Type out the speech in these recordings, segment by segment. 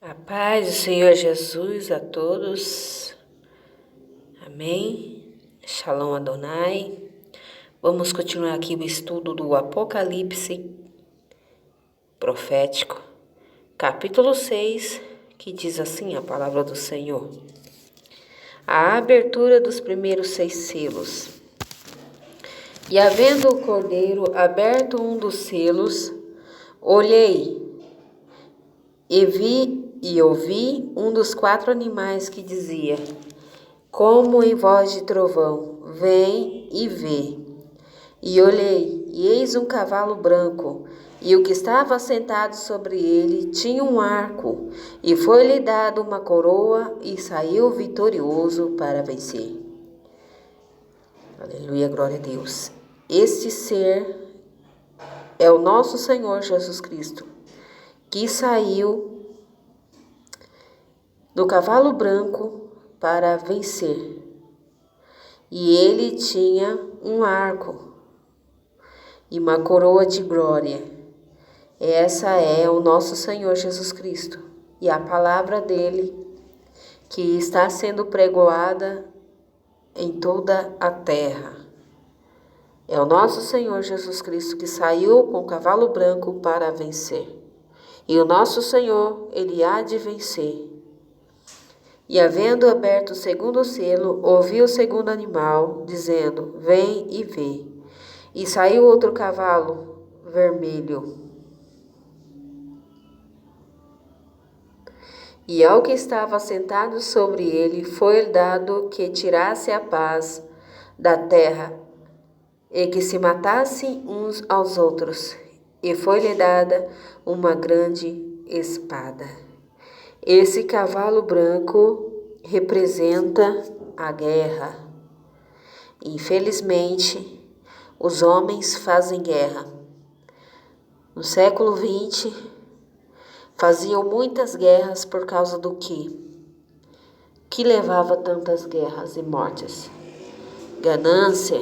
A paz do Senhor Jesus a todos. Amém. Shalom Adonai. Vamos continuar aqui o estudo do Apocalipse profético, capítulo 6, que diz assim a palavra do Senhor. A abertura dos primeiros 6 selos. E havendo o cordeiro aberto um dos selos, olhei e vi e ouvi um dos 4 animais que dizia, como em voz de trovão, vem e vê. E olhei, e eis um cavalo branco, e o que estava sentado sobre ele tinha um arco, e foi-lhe dado uma coroa, e saiu vitorioso para vencer. Aleluia, glória a Deus. Este ser é o nosso Senhor Jesus Cristo, que saiu do cavalo branco para vencer. E ele tinha um arco e uma coroa de glória. Essa é o nosso Senhor Jesus Cristo e a palavra dele que está sendo pregoada em toda a terra. É o nosso Senhor Jesus Cristo que saiu com o cavalo branco para vencer. E o nosso Senhor, ele há de vencer. E havendo aberto o segundo selo, ouvi o segundo animal, dizendo, vem e vê. E saiu outro cavalo vermelho. E ao que estava sentado sobre ele, foi dado que tirasse a paz da terra, e que se matassem uns aos outros. E foi-lhe dada uma grande espada. Esse cavalo branco representa a guerra. Infelizmente, os homens fazem guerra. No século XX, faziam muitas guerras por causa do quê? Que levava tantas guerras e mortes? Ganância,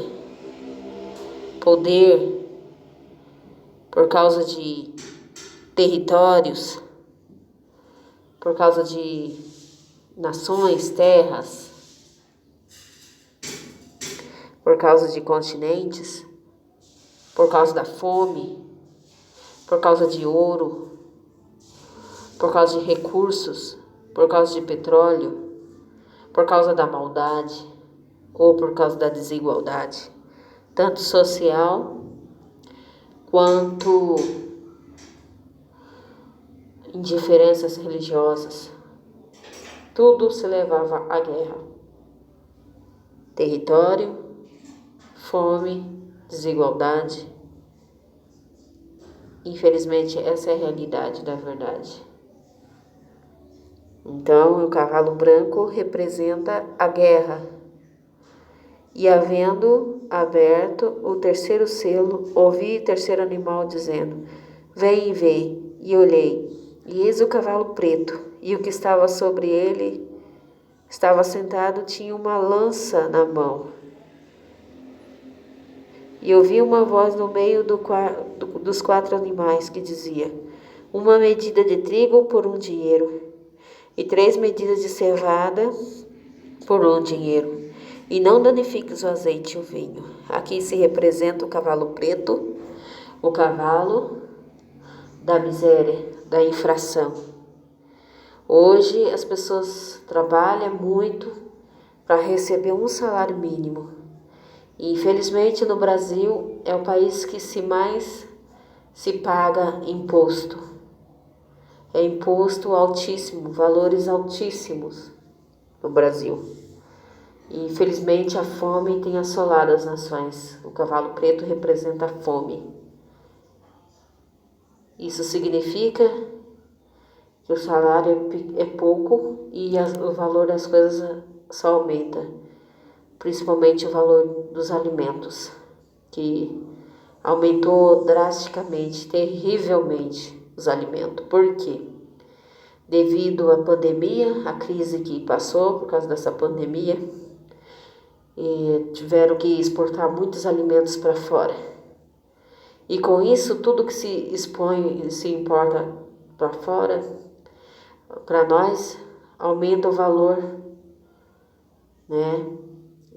poder, por causa de territórios, por causa de nações, terras, por causa de continentes, por causa da fome, por causa de ouro, por causa de recursos, por causa de petróleo, por causa da maldade ou por causa da desigualdade, tanto social quanto indiferenças religiosas. Tudo se levava à guerra. Território, fome, desigualdade. Infelizmente, essa é a realidade da verdade. Então, o cavalo branco representa a guerra. E havendo aberto o terceiro selo, ouvi o terceiro animal dizendo, vem e vê. E olhei, e eis o cavalo preto, e o que estava sobre ele, estava sentado, tinha uma lança na mão. E ouvi uma voz no meio dos 4 animais que dizia, uma medida de trigo por 1 dinheiro, e 3 medidas de cevada por 1 dinheiro, e não danifiques o azeite e o vinho. Aqui se representa o cavalo preto, o cavalo da miséria, da infração. Hoje as pessoas trabalham muito para receber um salário mínimo. E infelizmente no Brasil é o país que mais se paga imposto. É imposto altíssimo, valores altíssimos no Brasil. E infelizmente a fome tem assolado as nações. O cavalo preto representa a fome. Isso significa que o salário é pouco e o valor das coisas só aumenta. Principalmente o valor dos alimentos, que aumentou drasticamente, terrivelmente os alimentos. Por quê? Devido à pandemia, a crise que passou por causa dessa pandemia, tiveram que exportar muitos alimentos para fora. E com isso, tudo que se importa para fora, Para nós, aumenta o valor, né?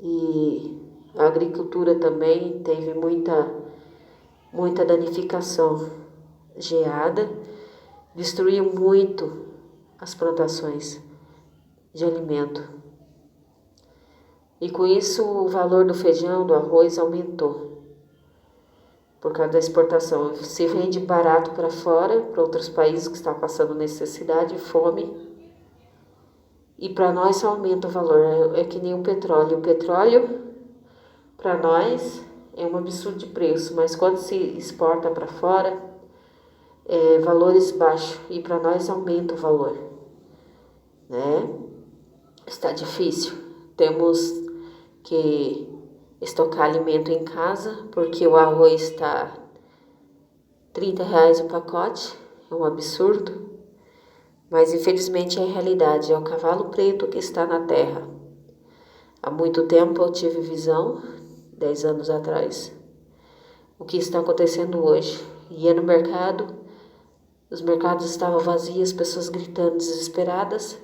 E a agricultura também teve muita danificação. Geada destruiu muito as plantações de alimento. E com isso o valor do feijão, do arroz aumentou. Por causa da exportação. Se vende barato para fora, para outros países que estão passando necessidade e fome. E para nós só aumenta o valor. É que nem o petróleo. O petróleo, para nós, é um absurdo de preço. Mas quando se exporta para fora, valores baixos. E para nós aumenta o valor. Né? Está difícil. Temos que estocar alimento em casa, porque o arroz está R$ 30 o pacote, é um absurdo, mas infelizmente é a realidade, é o cavalo preto que está na terra. Há muito tempo eu tive visão, 10 anos atrás, o que está acontecendo hoje. Ia no mercado, os mercados estavam vazios, pessoas gritando desesperadas,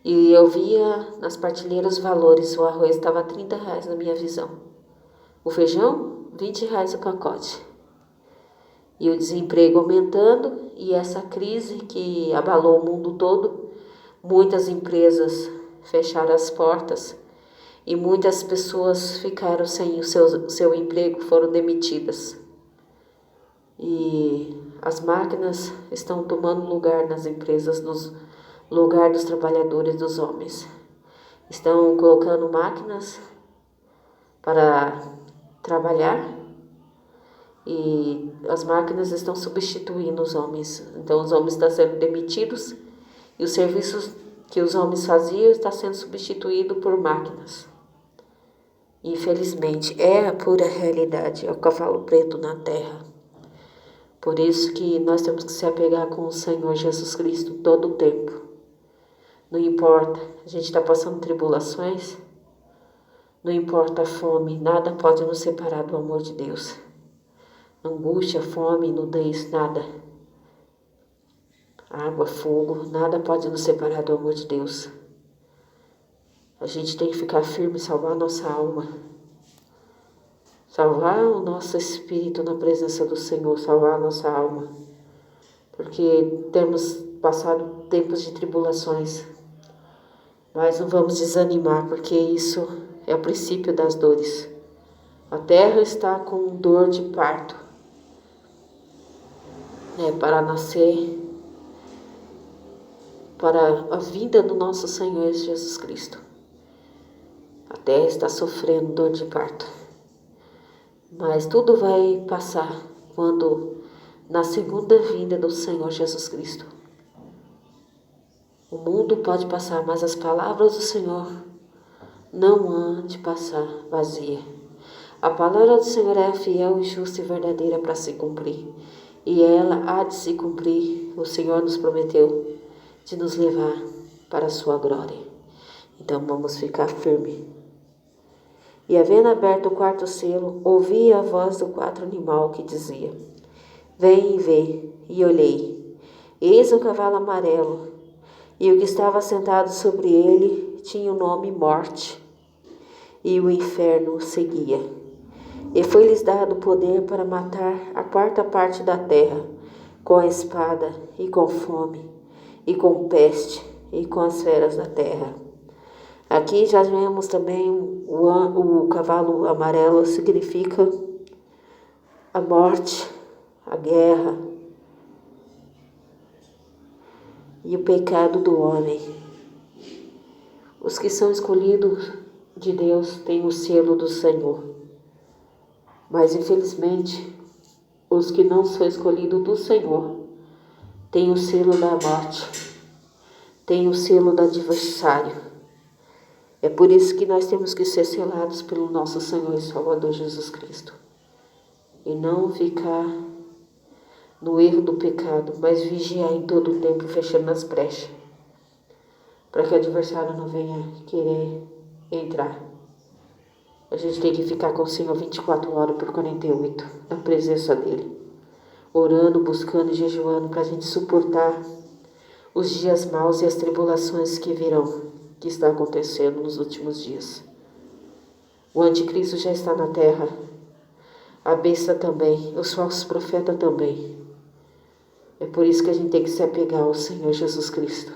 e eu via nas prateleiras os valores. O arroz estava R$ 30 na minha visão. O feijão, R$ 20 o pacote. E o desemprego aumentando e essa crise que abalou o mundo todo. Muitas empresas fecharam as portas e muitas pessoas ficaram sem o seu emprego, foram demitidas. E as máquinas estão tomando lugar nas empresas, lugar dos trabalhadores, dos homens. Estão colocando máquinas para trabalhar e as máquinas estão substituindo os homens. Então os homens estão sendo demitidos e os serviços que os homens faziam estão sendo substituídos por máquinas. Infelizmente, é a pura realidade, é o cavalo preto na terra. Por isso que nós temos que se apegar com o Senhor Jesus Cristo todo o tempo. Não importa, a gente está passando tribulações, não importa a fome, nada pode nos separar do amor de Deus. Angústia, fome, nudez, nada. Água, fogo, nada pode nos separar do amor de Deus. A gente tem que ficar firme e salvar a nossa alma. Salvar o nosso espírito na presença do Senhor, salvar a nossa alma. Porque temos passado tempos de tribulações. Mas não vamos desanimar, porque isso é o princípio das dores. A terra está com dor de parto, para nascer, para a vida do nosso Senhor Jesus Cristo. A terra está sofrendo dor de parto. Mas tudo vai passar quando, na segunda vinda do Senhor Jesus Cristo. O mundo pode passar, mas as palavras do Senhor não hão de passar vazia. A palavra do Senhor é fiel, justa e verdadeira para se cumprir. E ela há de se cumprir. O Senhor nos prometeu de nos levar para a sua glória. Então vamos ficar firmes. E havendo aberto o quarto selo, ouvi a voz do quarto animal que dizia: Vem e vê. E olhei. Eis um cavalo amarelo. E o que estava sentado sobre ele tinha o nome Morte, e o inferno o seguia. E foi-lhes dado poder para matar a quarta parte da terra, com a espada, e com fome, e com peste, e com as feras da terra. Aqui já vemos também o cavalo amarelo, significa a morte, a guerra, e o pecado do homem. Os que são escolhidos de Deus têm o selo do Senhor. Mas infelizmente, os que não são escolhidos do Senhor têm o selo da morte, têm o selo do adversário. É por isso que nós temos que ser selados pelo nosso Senhor e Salvador Jesus Cristo. E não ficar no erro do pecado, mas vigiar em todo o tempo, fechando as brechas, para que o adversário não venha querer entrar. A gente tem que ficar com o Senhor 24 horas por 48, na presença dEle, orando, buscando e jejuando, para a gente suportar os dias maus e as tribulações que virão, que está acontecendo nos últimos dias. O anticristo já está na terra, a besta também, os falsos profetas também. É por isso que a gente tem que se apegar ao Senhor Jesus Cristo.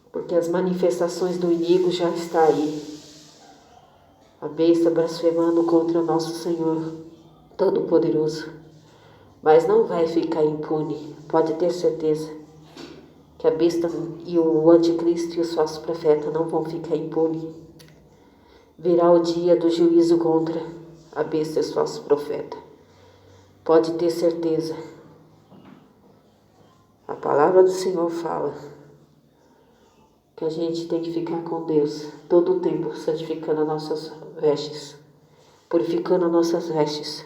Porque as manifestações do inimigo já estão aí. A besta blasfemando contra o nosso Senhor Todo-Poderoso. Mas não vai ficar impune, pode ter certeza. Que a besta e o anticristo e os falsos profetas não vão ficar impunes. Virá o dia do juízo contra a besta e os falsos profetas. Pode ter certeza. A palavra do Senhor fala que a gente tem que ficar com Deus todo o tempo, santificando as nossas vestes, purificando as nossas vestes.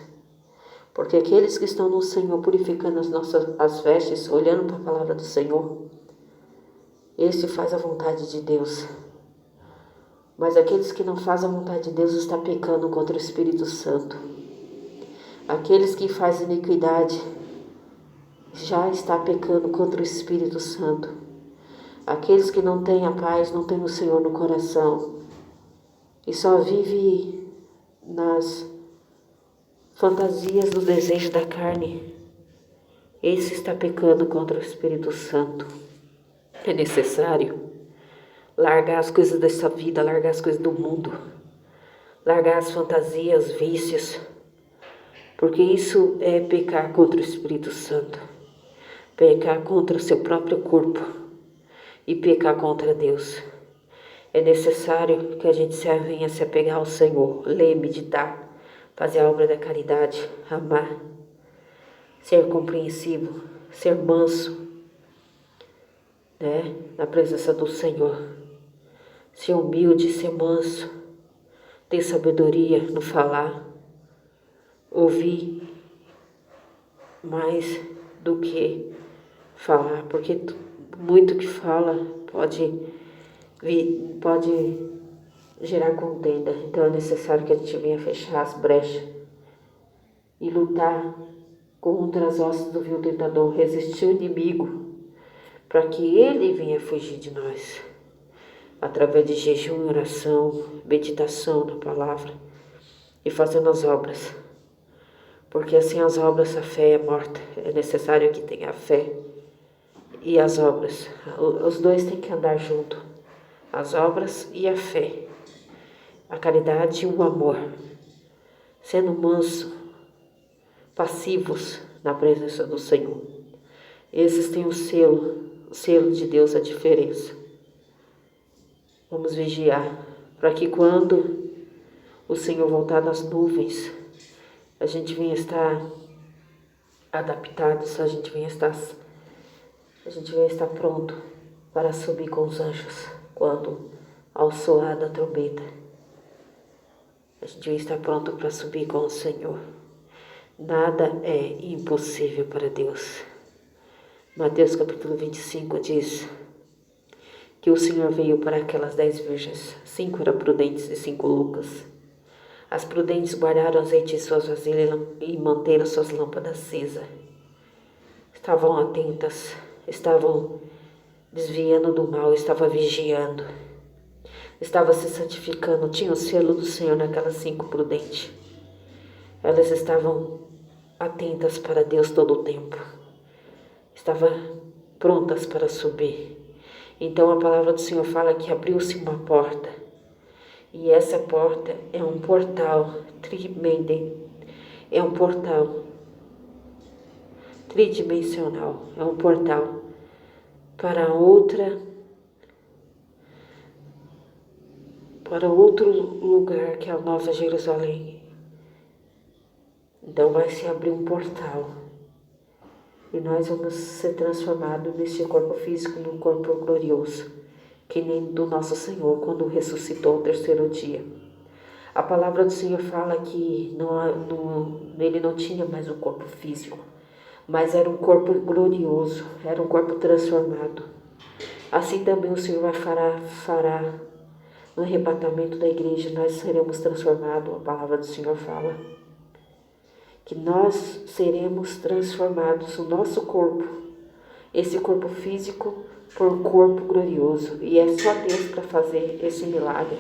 Porque aqueles que estão no Senhor purificando as vestes, olhando para a palavra do Senhor, este faz a vontade de Deus. Mas aqueles que não fazem a vontade de Deus estão pecando contra o Espírito Santo. Aqueles que fazem iniquidade já estão pecando contra o Espírito Santo. Aqueles que não têm a paz, não têm o Senhor no coração e só vivem nas fantasias do desejo da carne, esse está pecando contra o Espírito Santo. É necessário largar as coisas dessa vida, largar as coisas do mundo, largar as fantasias, vícios, porque isso é pecar contra o Espírito Santo, pecar contra o seu próprio corpo e pecar contra Deus. É necessário que a gente venha se apegar ao Senhor, ler, meditar, fazer a obra da caridade, amar, ser compreensivo, ser manso, na presença do Senhor, ser humilde, ser manso, ter sabedoria no falar, ouvir mais do que falar, porque muito que fala pode gerar contenda. Então é necessário que a gente venha fechar as brechas e lutar contra as hostes do vil tentador, resistir o inimigo, para que ele venha fugir de nós, através de jejum, oração, meditação na palavra e fazendo as obras. Porque assim as obras, a fé é morta. É necessário que tenha a fé e as obras. Os dois têm que andar junto. As obras e a fé. A caridade e o amor. Sendo manso, passivos na presença do Senhor. Esses têm o selo de Deus, a diferença. Vamos vigiar, para que quando o Senhor voltar das nuvens, a gente venha estar adaptados, a gente venha estar pronto para subir com os anjos, quando ao soar da trombeta. A gente venha estar pronto para subir com o Senhor. Nada é impossível para Deus. Mateus capítulo 25 diz que o Senhor veio para aquelas 10 virgens, 5 eram prudentes e 5 loucas. As prudentes guardaram azeite em suas vasilhas e manteram suas lâmpadas acesas. Estavam atentas, estavam desviando do mal, estavam vigiando, estavam se santificando, tinham o selo do Senhor naquelas 5 prudentes. Elas estavam atentas para Deus todo o tempo. Estavam prontas para subir. Então a palavra do Senhor fala que abriu-se uma porta. E essa porta é um portal tridimensional. É um portal para outro lugar, que é a Nova Jerusalém. Então vai se abrir um portal. E nós vamos ser transformados neste corpo físico num corpo glorioso, que nem do nosso Senhor quando ressuscitou o terceiro dia. A palavra do Senhor fala que nele não tinha mais um corpo físico, mas era um corpo glorioso, era um corpo transformado. Assim também o Senhor fará no arrebatamento da igreja, nós seremos transformados. A palavra do Senhor fala que nós seremos transformados, o nosso corpo esse corpo físico por corpo glorioso. E é só Deus para fazer esse milagre.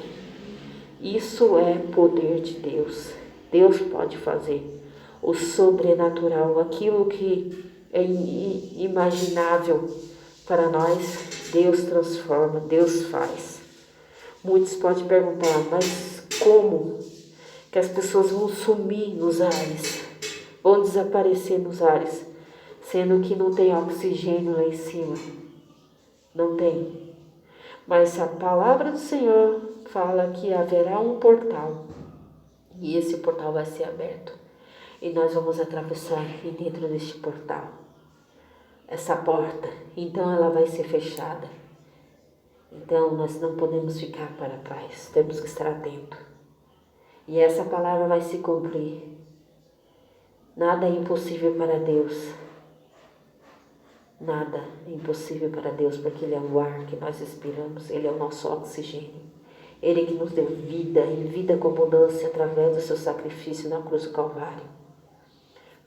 Isso é poder de Deus. Deus pode fazer o sobrenatural, aquilo que é inimaginável para nós, Deus transforma, Deus faz. Muitos podem perguntar, mas como que as pessoas vão sumir nos ares, vão desaparecer nos ares, sendo que não tem oxigênio lá em cima? Não tem. Mas a palavra do Senhor fala que haverá um portal, e esse portal vai ser aberto, e nós vamos atravessar dentro deste portal, essa porta, então ela vai ser fechada. Então nós não podemos ficar para trás, temos que estar atentos. E essa palavra vai se cumprir. Nada é impossível para Deus. Nada é impossível para Deus, porque Ele é o ar que nós respiramos, Ele é o nosso oxigênio. Ele que nos deu vida, e vida com abundância através do seu sacrifício na cruz do Calvário.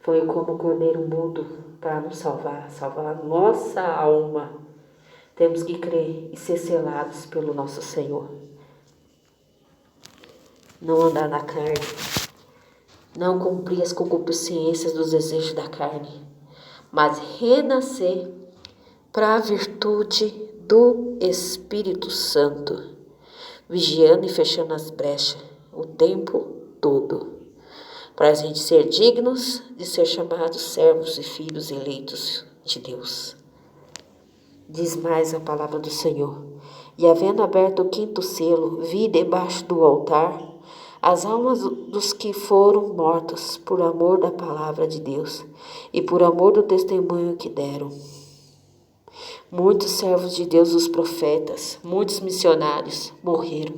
Foi como o cordeiro mudo para nos salvar a nossa alma. Temos que crer e ser selados pelo nosso Senhor. Não andar na carne, não cumprir as concupiscências dos desejos da carne, mas renascer para a virtude do Espírito Santo, vigiando e fechando as brechas o tempo todo, para a gente ser dignos de ser chamados servos e filhos eleitos de Deus. Diz mais a palavra do Senhor: e havendo aberto o quinto selo, vi debaixo do altar as almas dos que foram mortos por amor da palavra de Deus e por amor do testemunho que deram. Muitos servos de Deus, os profetas, muitos missionários morreram,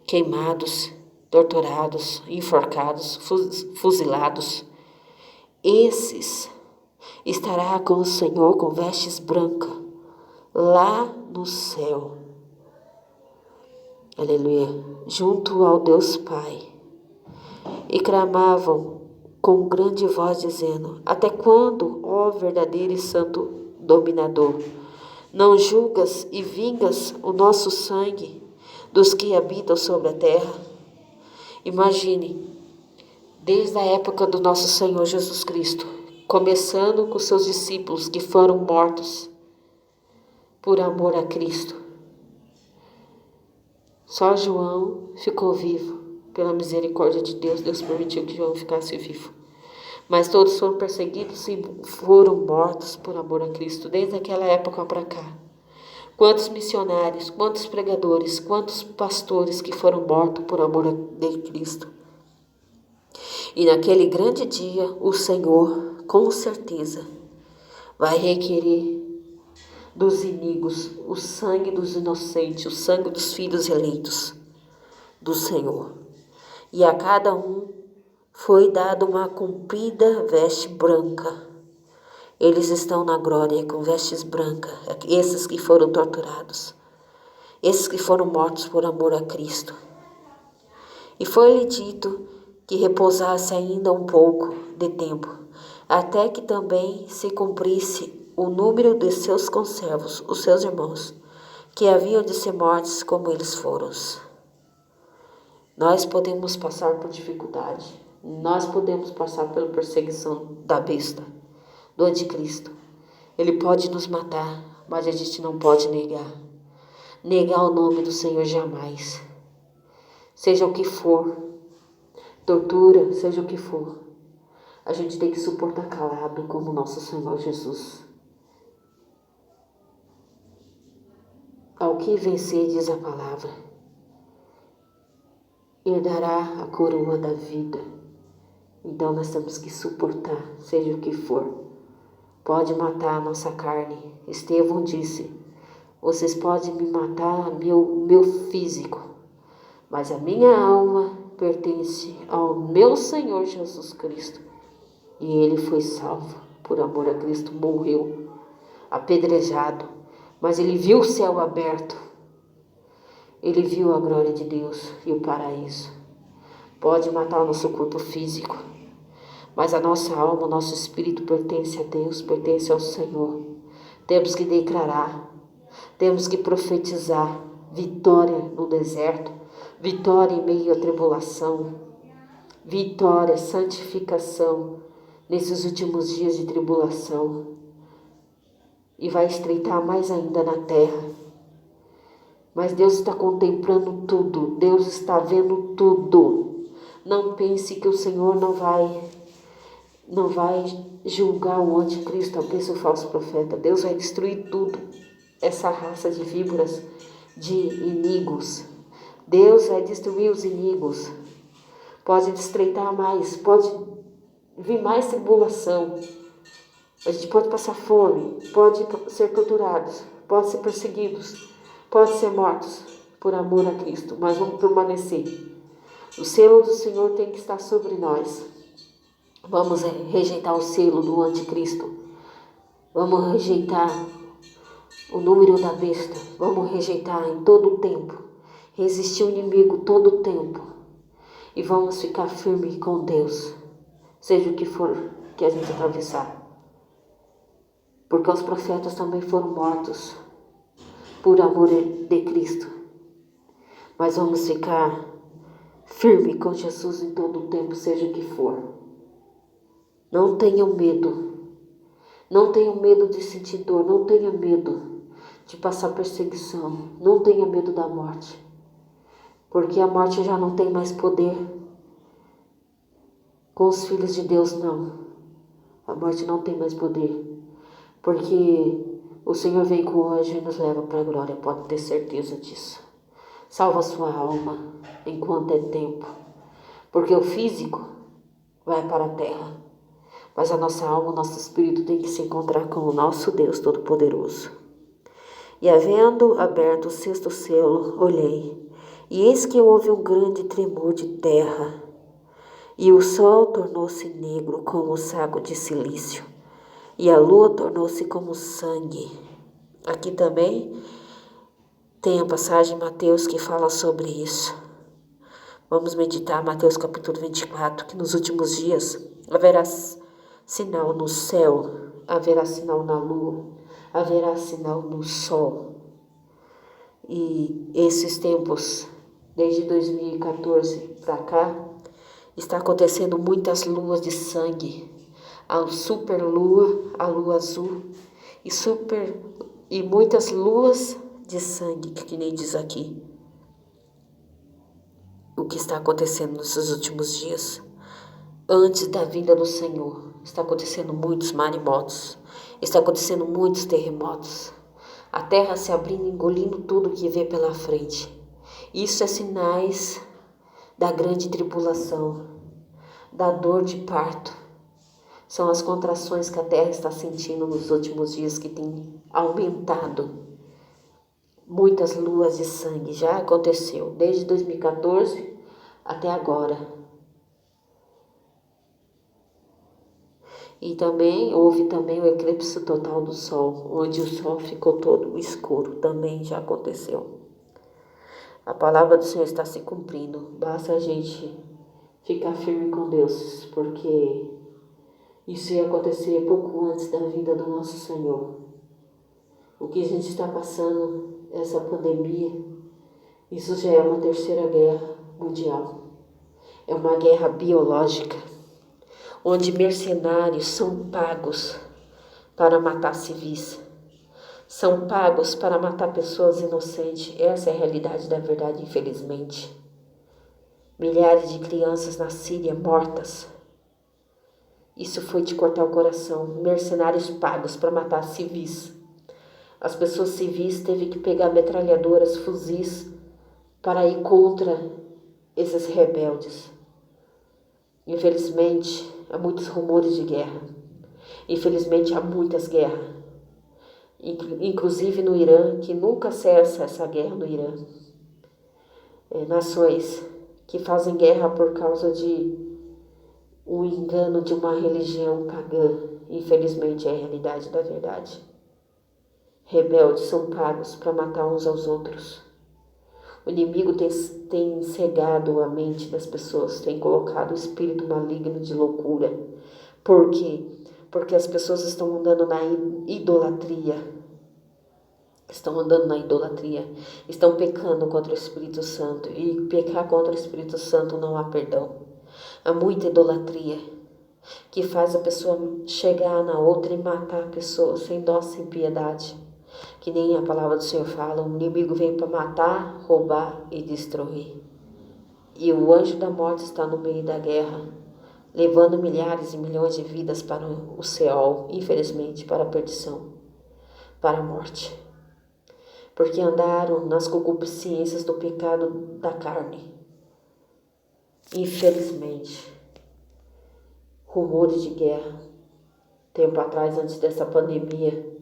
queimados, torturados, enforcados, fuzilados. Esses estará com o Senhor com vestes brancas, lá no céu. Aleluia. Junto ao Deus Pai. E clamavam com grande voz, dizendo: até quando, ó verdadeiro e santo dominador, não julgas e vingas o nosso sangue dos que habitam sobre a terra? Imagine, desde a época do nosso Senhor Jesus Cristo, começando com seus discípulos que foram mortos por amor a Cristo. Só João ficou vivo. Pela misericórdia de Deus, Deus permitiu que João ficasse vivo. Mas todos foram perseguidos e foram mortos por amor a Cristo, desde aquela época para cá. Quantos missionários, quantos pregadores, quantos pastores que foram mortos por amor de Cristo. E naquele grande dia, o Senhor, com certeza, vai requerer dos inimigos o sangue dos inocentes, o sangue dos filhos eleitos do Senhor. E a cada um foi dada uma comprida veste branca. Eles estão na glória com vestes brancas, esses que foram torturados, esses que foram mortos por amor a Cristo. E foi-lhe dito que repousasse ainda um pouco de tempo, até que também se cumprisse o número de seus conservos, os seus irmãos, que haviam de ser mortos como eles foram. Nós podemos passar por dificuldade, nós podemos passar pela perseguição da besta, do anticristo. Ele pode nos matar, mas a gente não pode negar o nome do Senhor jamais. Seja o que for, tortura, seja o que for, a gente tem que suportar calado como nosso Senhor Jesus. Ao que vencer, diz a palavra, herdará a coroa da vida. Então nós temos que suportar, seja o que for. Pode matar a nossa carne. Estevão disse: vocês podem me matar, meu físico, mas a minha alma pertence ao meu Senhor Jesus Cristo. E ele foi salvo por amor a Cristo, morreu apedrejado, mas ele viu o céu aberto. Ele viu a glória de Deus e o paraíso. Pode matar o nosso corpo físico, mas a nossa alma, o nosso espírito pertence a Deus, pertence ao Senhor. Temos que declarar, temos que profetizar vitória no deserto, vitória em meio à tribulação, vitória, santificação nesses últimos dias de tribulação. E vai estreitar mais ainda na terra. Mas Deus está contemplando tudo, Deus está vendo tudo. Não pense que o Senhor não vai julgar o anticristo, o falso profeta. Deus vai destruir tudo, essa raça de víboras, de inimigos. Deus vai destruir os inimigos. Pode estreitar mais, pode vir mais tribulação. A gente pode passar fome, pode ser torturados, pode ser perseguidos, pode ser mortos por amor a Cristo, mas vamos permanecer. O selo do Senhor tem que estar sobre nós. Vamos rejeitar o selo do anticristo. Vamos rejeitar o número da besta. Vamos rejeitar em todo o tempo. Resistir o inimigo todo o tempo. E vamos ficar firmes com Deus. Seja o que for que a gente atravessar. Porque os profetas também foram mortos por amor de Cristo. Mas vamos ficar firme com Jesus em todo o tempo, seja o que for. Não tenham medo. Não tenham medo de sentir dor. Não tenha medo de passar perseguição. Não tenha medo da morte. Porque a morte já não tem mais poder. Com os filhos de Deus, não. A morte não tem mais poder. Porque o Senhor vem com o anjo e nos leva para a glória. Pode ter certeza disso. Salva a sua alma enquanto é tempo. Porque o físico vai para a terra. Mas a nossa alma, o nosso espírito tem que se encontrar com o nosso Deus Todo-Poderoso. E havendo aberto o sexto selo, olhei, e eis que houve um grande tremor de terra, e o sol tornou-se negro como saco de cilício, e a lua tornou-se como sangue. Aqui também tem a passagem em Mateus que fala sobre isso. Vamos meditar Mateus capítulo 24, que nos últimos dias haverá sinal no céu, haverá sinal na lua, haverá sinal no sol. E esses tempos, desde 2014 para cá, está acontecendo muitas luas de sangue. A super lua, a lua azul, e muitas luas de sangue, que nem diz aqui. O que está acontecendo nesses últimos dias, antes da vinda do Senhor. Está acontecendo muitos maremotos, está acontecendo muitos terremotos. A terra se abrindo, engolindo tudo que vê pela frente. Isso é sinais da grande tribulação, da dor de parto. São as contrações que a terra está sentindo nos últimos dias, que tem aumentado. Muitas luas de sangue já aconteceu, desde 2014 até agora. E também houve o eclipse total do Sol, onde o Sol ficou todo escuro, também já aconteceu. A palavra do Senhor está se cumprindo, basta a gente ficar firme com Deus, porque isso ia acontecer pouco antes da vinda do nosso Senhor. O que a gente está passando, essa pandemia, isso já é uma terceira guerra mundial. É uma guerra biológica, onde mercenários são pagos para matar civis, são pagos para matar pessoas inocentes. Essa é a realidade da verdade, infelizmente. Milhares de crianças na Síria mortas. Isso foi de cortar o coração. Mercenários pagos para matar civis. As pessoas civis teve que pegar metralhadoras, fuzis, para ir contra esses rebeldes. Infelizmente, há muitos rumores de guerra. Infelizmente, há muitas guerras. Inclusive no Irã, que nunca cessa essa guerra no Irã. Nações que fazem guerra por causa de um engano de uma religião pagã. Infelizmente, é a realidade da verdade. Rebeldes são pagos para matar uns aos outros. O inimigo tem cegado a mente das pessoas, tem colocado o espírito maligno de loucura. Por quê? porque as pessoas estão andando na idolatria. Estão andando na idolatria, estão pecando contra o Espírito Santo. E pecar contra o Espírito Santo não há perdão. Há muita idolatria que faz a pessoa chegar na outra e matar a pessoa sem dó, sem piedade. Que nem a palavra do Senhor fala, o inimigo vem para matar, roubar e destruir. E o anjo da morte está no meio da guerra, levando milhares e milhões de vidas para o céu, infelizmente, para a perdição, para a morte. Porque andaram nas concupiscências do pecado da carne. Infelizmente, rumores de guerra. Tempo atrás, antes dessa pandemia,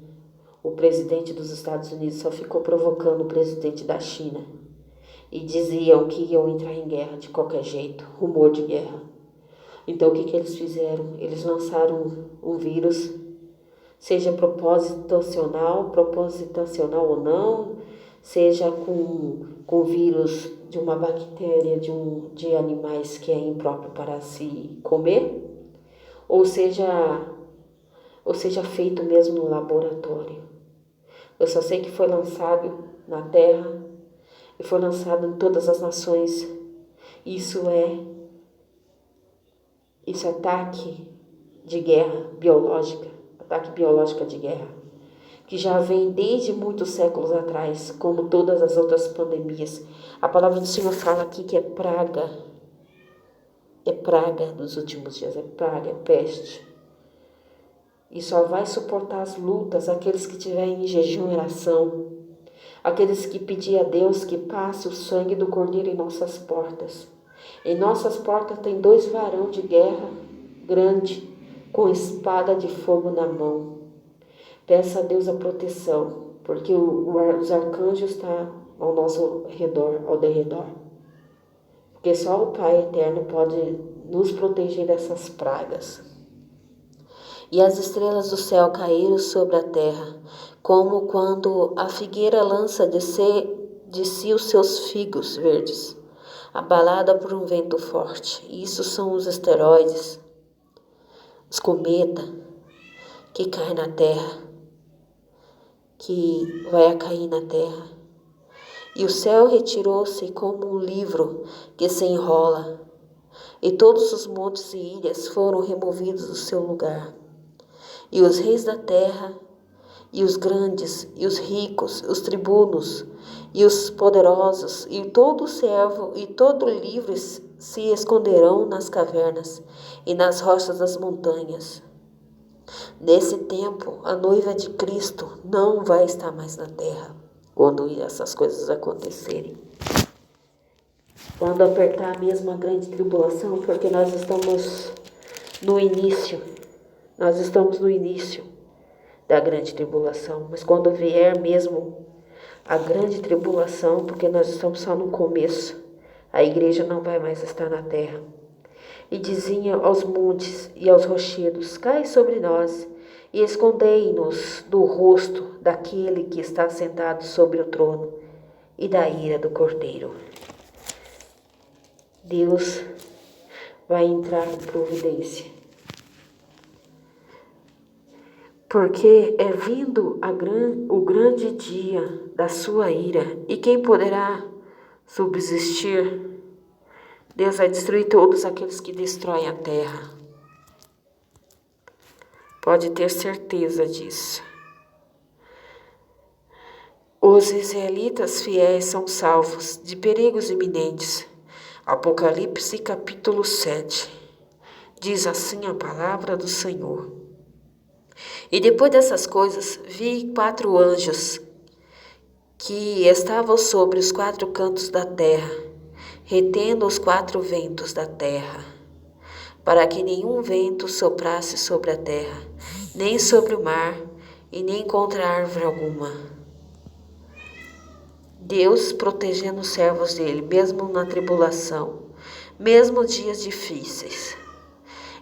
o presidente dos Estados Unidos só ficou provocando o presidente da China. E diziam que iam entrar em guerra de qualquer jeito, rumor de guerra. Então o que eles fizeram? Eles lançaram um vírus, seja propositacional ou não, seja com vírus de uma bactéria de animais que é impróprio para se comer, ou seja feito mesmo no laboratório. Eu só sei que foi lançado na Terra e foi lançado em todas as nações. Isso é ataque de guerra biológica, ataque biológico de guerra, que já vem desde muitos séculos atrás, como todas as outras pandemias. A palavra do Senhor fala aqui que é praga dos últimos dias, é praga, é peste. E só vai suportar as lutas aqueles que tiverem em jejum e oração, aqueles que pedir a Deus que passe o sangue do Cordeiro em nossas portas. Em nossas portas tem 2 varões de guerra grande, com espada de fogo na mão. Peça a Deus a proteção, porque os arcanjos estão ao nosso redor, ao derredor. Porque só o Pai Eterno pode nos proteger dessas pragas. E as estrelas do céu caíram sobre a terra, como quando a figueira lança de si os seus figos verdes, abalada por um vento forte. Isso são os asteroides, os cometas que caem na terra, que vai cair na terra. E o céu retirou-se como um livro que se enrola, e todos os montes e ilhas foram removidos do seu lugar. E os reis da terra, e os grandes, e os ricos, os tribunos, e os poderosos, e todo servo, e todo livre se esconderão nas cavernas e nas rochas das montanhas. Nesse tempo, a noiva de Cristo não vai estar mais na terra, quando essas coisas acontecerem. Quando apertar mesmo a grande tribulação, porque nós estamos no início da grande tribulação, mas quando vier mesmo a grande tribulação, porque nós estamos só no começo, a igreja não vai mais estar na terra. E diziam aos montes e aos rochedos: cai sobre nós e escondei-nos do rosto daquele que está sentado sobre o trono e da ira do Cordeiro. Deus vai entrar em providência. Porque é vindo o grande dia da sua ira, e quem poderá subsistir? Deus vai destruir todos aqueles que destroem a terra. Pode ter certeza disso. Os israelitas fiéis são salvos de perigos iminentes. Apocalipse capítulo 7. Diz assim a palavra do Senhor. E depois dessas coisas, vi 4 anjos que estavam sobre os 4 cantos da terra, retendo os 4 ventos da terra, para que nenhum vento soprasse sobre a terra, nem sobre o mar, e nem contra árvore alguma. Deus protegendo os servos dele, mesmo na tribulação, mesmo dias difíceis.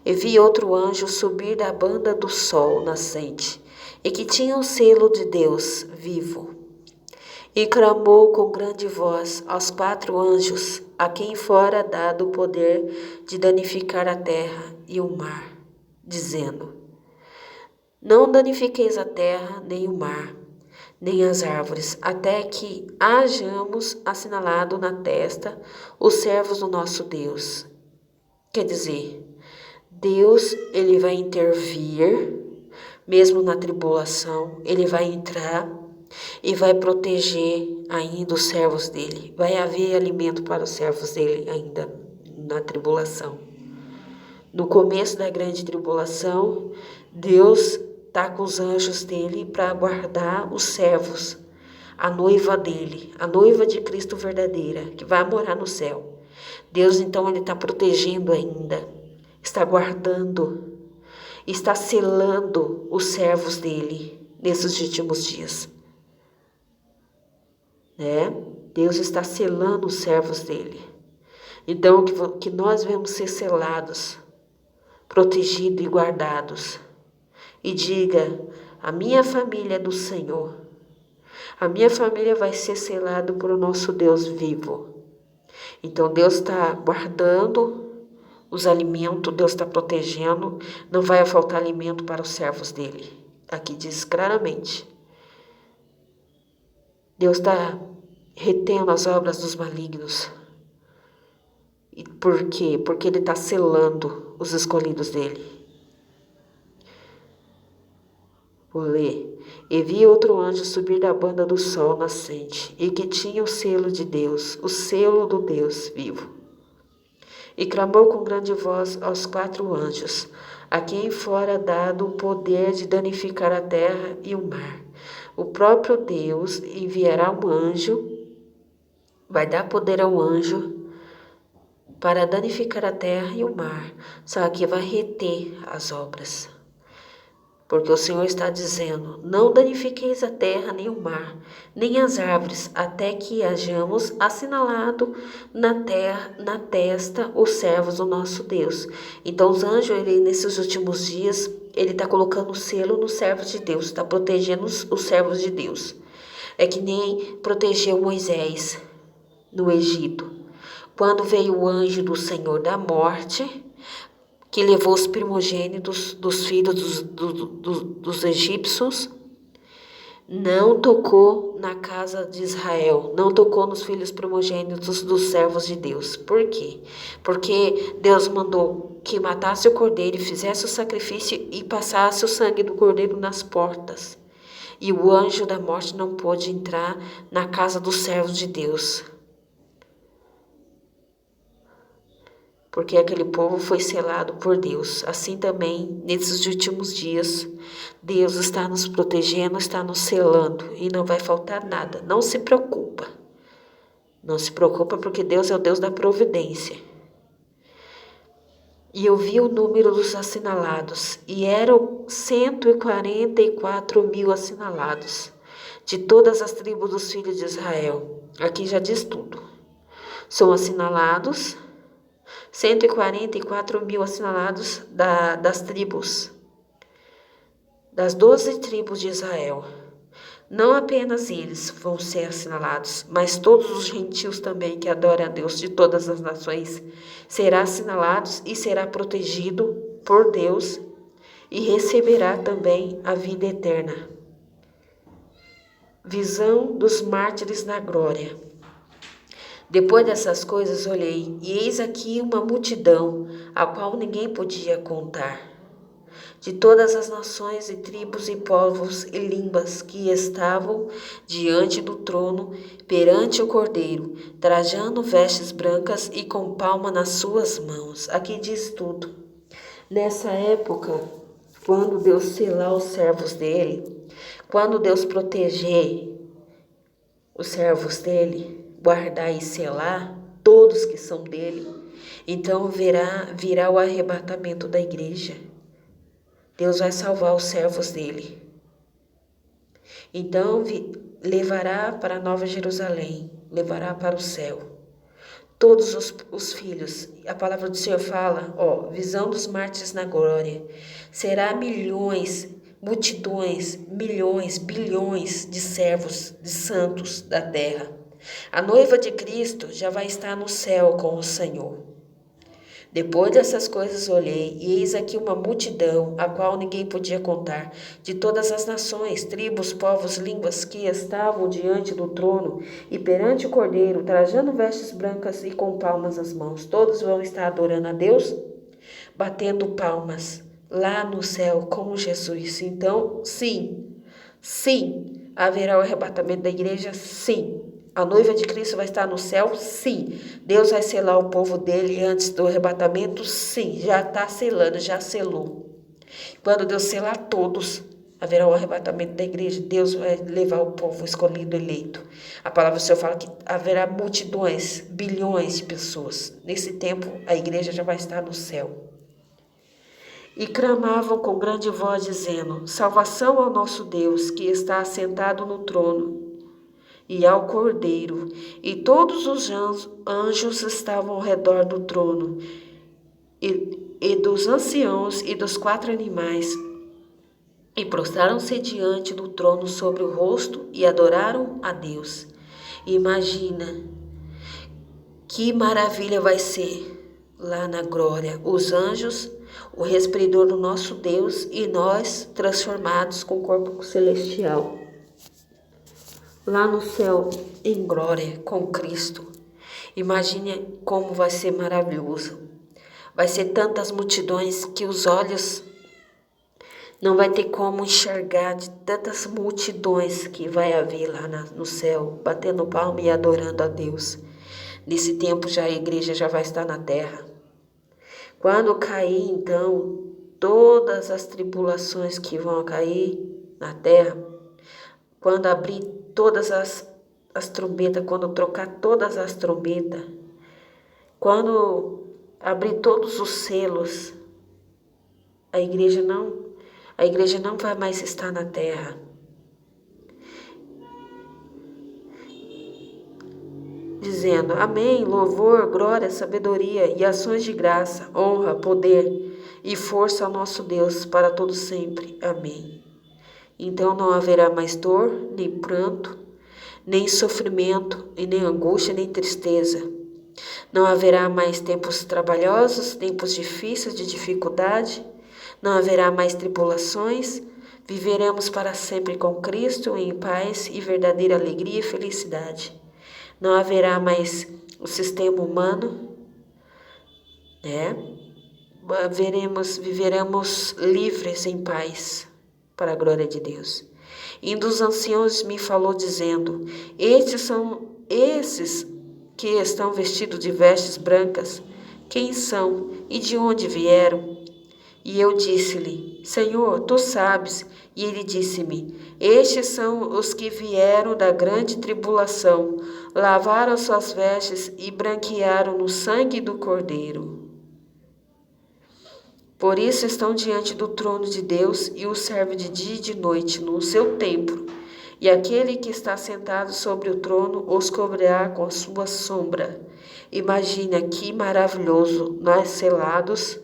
E vi outro anjo subir da banda do sol nascente, e que tinha o selo de Deus vivo. E clamou com grande voz aos 4 anjos, a quem fora dado o poder de danificar a terra e o mar, dizendo: Não danifiqueis a terra, nem o mar, nem as árvores, até que hajamos assinalado na testa os servos do nosso Deus. Quer dizer, Deus, ele vai intervir, mesmo na tribulação, ele vai entrar e vai proteger ainda os servos dele. Vai haver alimento para os servos dele ainda na tribulação. No começo da grande tribulação, Deus está com os anjos dele para guardar os servos, a noiva dele, a noiva de Cristo verdadeira, que vai morar no céu. Deus, então, ele está protegendo ainda, está guardando, está selando os servos dele nesses últimos dias. Deus está selando os servos dele. Então, que nós vamos ser selados, protegidos e guardados. E diga, a minha família é do Senhor. A minha família vai ser selada por o nosso Deus vivo. Então, Deus está guardando os alimentos, Deus está protegendo. Não vai faltar alimento para os servos dele. Aqui diz claramente. Deus está retendo as obras dos malignos. E por quê? Porque ele está selando os escolhidos dele. Vou ler. E vi outro anjo subir da banda do sol nascente, e que tinha o selo de Deus, o selo do Deus vivo. E clamou com grande voz aos 4 anjos, a quem fora dado o poder de danificar a terra e o mar. O próprio Deus enviará um anjo, vai dar poder ao anjo para danificar a terra e o mar, só que vai reter as obras. Porque o Senhor está dizendo, não danifiqueis a terra, nem o mar, nem as árvores, até que hajamos assinalado na terra, na testa, os servos do nosso Deus. Então os anjos, nesses últimos dias, ele está colocando o selo nos servos de Deus, está protegendo os servos de Deus. É que nem protegeu Moisés no Egito. Quando veio o anjo do Senhor da morte, que levou os primogênitos dos filhos dos egípcios, não tocou na casa de Israel, não tocou nos filhos primogênitos dos servos de Deus. Por quê? Porque Deus mandou que matasse o cordeiro e fizesse o sacrifício e passasse o sangue do cordeiro nas portas. E o anjo da morte não pôde entrar na casa dos servos de Deus. Porque aquele povo foi selado por Deus. Assim também, nesses últimos dias, Deus está nos protegendo, está nos selando e não vai faltar nada. Não se preocupa. Não se preocupa porque Deus é o Deus da providência. E eu vi o número dos assinalados e eram 144 mil assinalados de todas as tribos dos filhos de Israel. Aqui já diz tudo. São assinalados 144 mil assinalados das tribos, das 12 tribos de Israel. Não apenas eles vão ser assinalados, mas todos os gentios também que adoram a Deus de todas as nações será assinalados e será protegido por Deus e receberá também a vida eterna. Visão dos mártires na glória. Depois dessas coisas olhei, e eis aqui uma multidão, a qual ninguém podia contar, de todas as nações e tribos e povos e línguas que estavam diante do trono, perante o Cordeiro, trajando vestes brancas e com palma nas suas mãos. Aqui diz tudo. Nessa época, quando Deus selar os servos dele, quando Deus proteger os servos dele, guardar e selar todos que são dele, então virá o arrebatamento da igreja. Deus vai salvar os servos dele. Então levará para a Nova Jerusalém, levará para o céu todos os filhos. A palavra do Senhor fala, visão dos mártires na glória. Será milhões, multidões, milhões, bilhões de servos, de santos da terra. A noiva de Cristo já vai estar no céu com o Senhor. Depois dessas coisas olhei, e eis aqui uma multidão, a qual ninguém podia contar, de todas as nações, tribos, povos, línguas, que estavam diante do trono e perante o Cordeiro, trajando vestes brancas e com palmas nas mãos. Todos vão estar adorando a Deus, batendo palmas lá no céu com Jesus. Então, sim, haverá o arrebatamento da igreja, sim. A noiva de Cristo vai estar no céu? Sim. Deus vai selar o povo dele antes do arrebatamento? Sim. Já está selando, já selou. Quando Deus selar todos, haverá o arrebatamento da igreja. Deus vai levar o povo escolhido, eleito. A palavra do Senhor fala que haverá multidões, bilhões de pessoas. Nesse tempo, a igreja já vai estar no céu. E clamavam com grande voz, dizendo: Salvação ao nosso Deus, que está assentado no trono, e ao Cordeiro. E todos os anjos estavam ao redor do trono, e dos anciãos e dos 4 animais, e prostraram-se diante do trono sobre o rosto e adoraram a Deus. Imagina que maravilha vai ser lá na glória, os anjos, o resplendor do nosso Deus e nós transformados com corpo celestial. Lá no céu, em glória, com Cristo. Imagine como vai ser maravilhoso. Vai ser tantas multidões que os olhos não vai ter como enxergar de tantas multidões que vai haver lá no céu, batendo palma e adorando a Deus. Nesse tempo já a igreja já vai estar na terra. Quando cair, então, todas as tribulações que vão cair na terra, quando abrir todas as trombetas, quando trocar todas as trombetas, quando abrir todos os selos, a igreja não vai mais estar na terra. Dizendo: Amém, louvor, glória, sabedoria e ações de graça, honra, poder e força ao nosso Deus para todo sempre. Amém. Então não haverá mais dor, nem pranto, nem sofrimento, e nem angústia, nem tristeza. Não haverá mais tempos trabalhosos, tempos difíceis de dificuldade. Não haverá mais tribulações. Viveremos para sempre com Cristo em paz e verdadeira alegria e felicidade. Não haverá mais o sistema humano, né? Viveremos livres em paz, para a glória de Deus. E um dos anciãos me falou, dizendo: Estes são esses que estão vestidos de vestes brancas. Quem são e de onde vieram? E eu disse-lhe: Senhor, tu sabes. E ele disse-me: Estes são os que vieram da grande tribulação, lavaram suas vestes e branquearam no sangue do Cordeiro. Por isso estão diante do trono de Deus e o servem de dia e de noite no seu templo. E aquele que está sentado sobre o trono os cobrirá com a sua sombra. Imagina que maravilhoso, nós selados,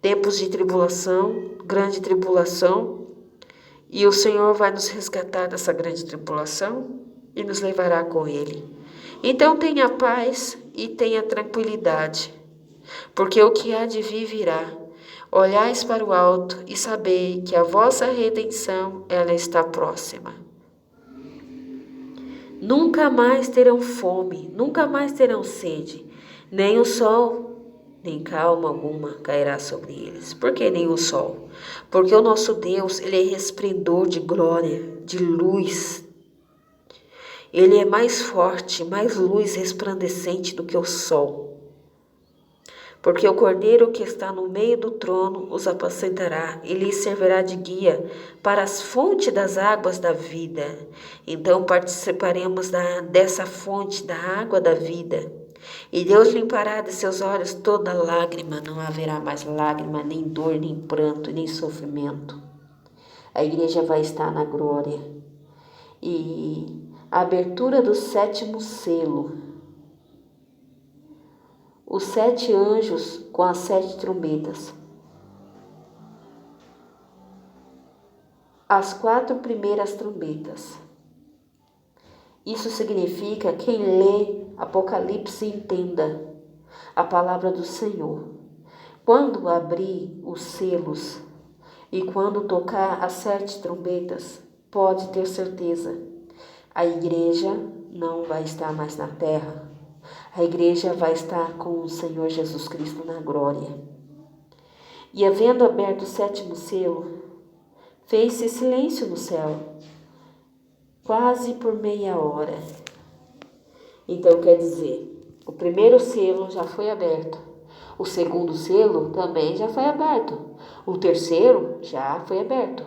tempos de tribulação, grande tribulação, e o Senhor vai nos resgatar dessa grande tribulação e nos levará com Ele. Então tenha paz e tenha tranquilidade, porque o que há de vir virá. Olhais para o alto e sabei que a vossa redenção, ela está próxima. Nunca mais terão fome, nunca mais terão sede, nem o sol, nem calma alguma cairá sobre eles. Por que nem o sol? Porque o nosso Deus, Ele é resplendor de glória, de luz. Ele é mais forte, mais luz resplandecente do que o sol. Porque o Cordeiro que está no meio do trono os apacentará e lhes servirá de guia para as fontes das águas da vida. Então participaremos dessa fonte da água da vida. E Deus limpará de seus olhos toda lágrima. Não haverá mais lágrima, nem dor, nem pranto, nem sofrimento. A igreja vai estar na glória. E a abertura do 7º selo. Os 7 anjos com as 7 trombetas. As 4 primeiras trombetas. Isso significa quem lê Apocalipse entenda a palavra do Senhor. Quando abrir os selos e quando tocar as 7 trombetas, pode ter certeza, a igreja não vai estar mais na terra. A igreja vai estar com o Senhor Jesus Cristo na glória. E havendo aberto o 7º selo, fez-se silêncio no céu, quase por meia hora. Então quer dizer, o primeiro selo já foi aberto. O segundo selo também já foi aberto. O terceiro já foi aberto.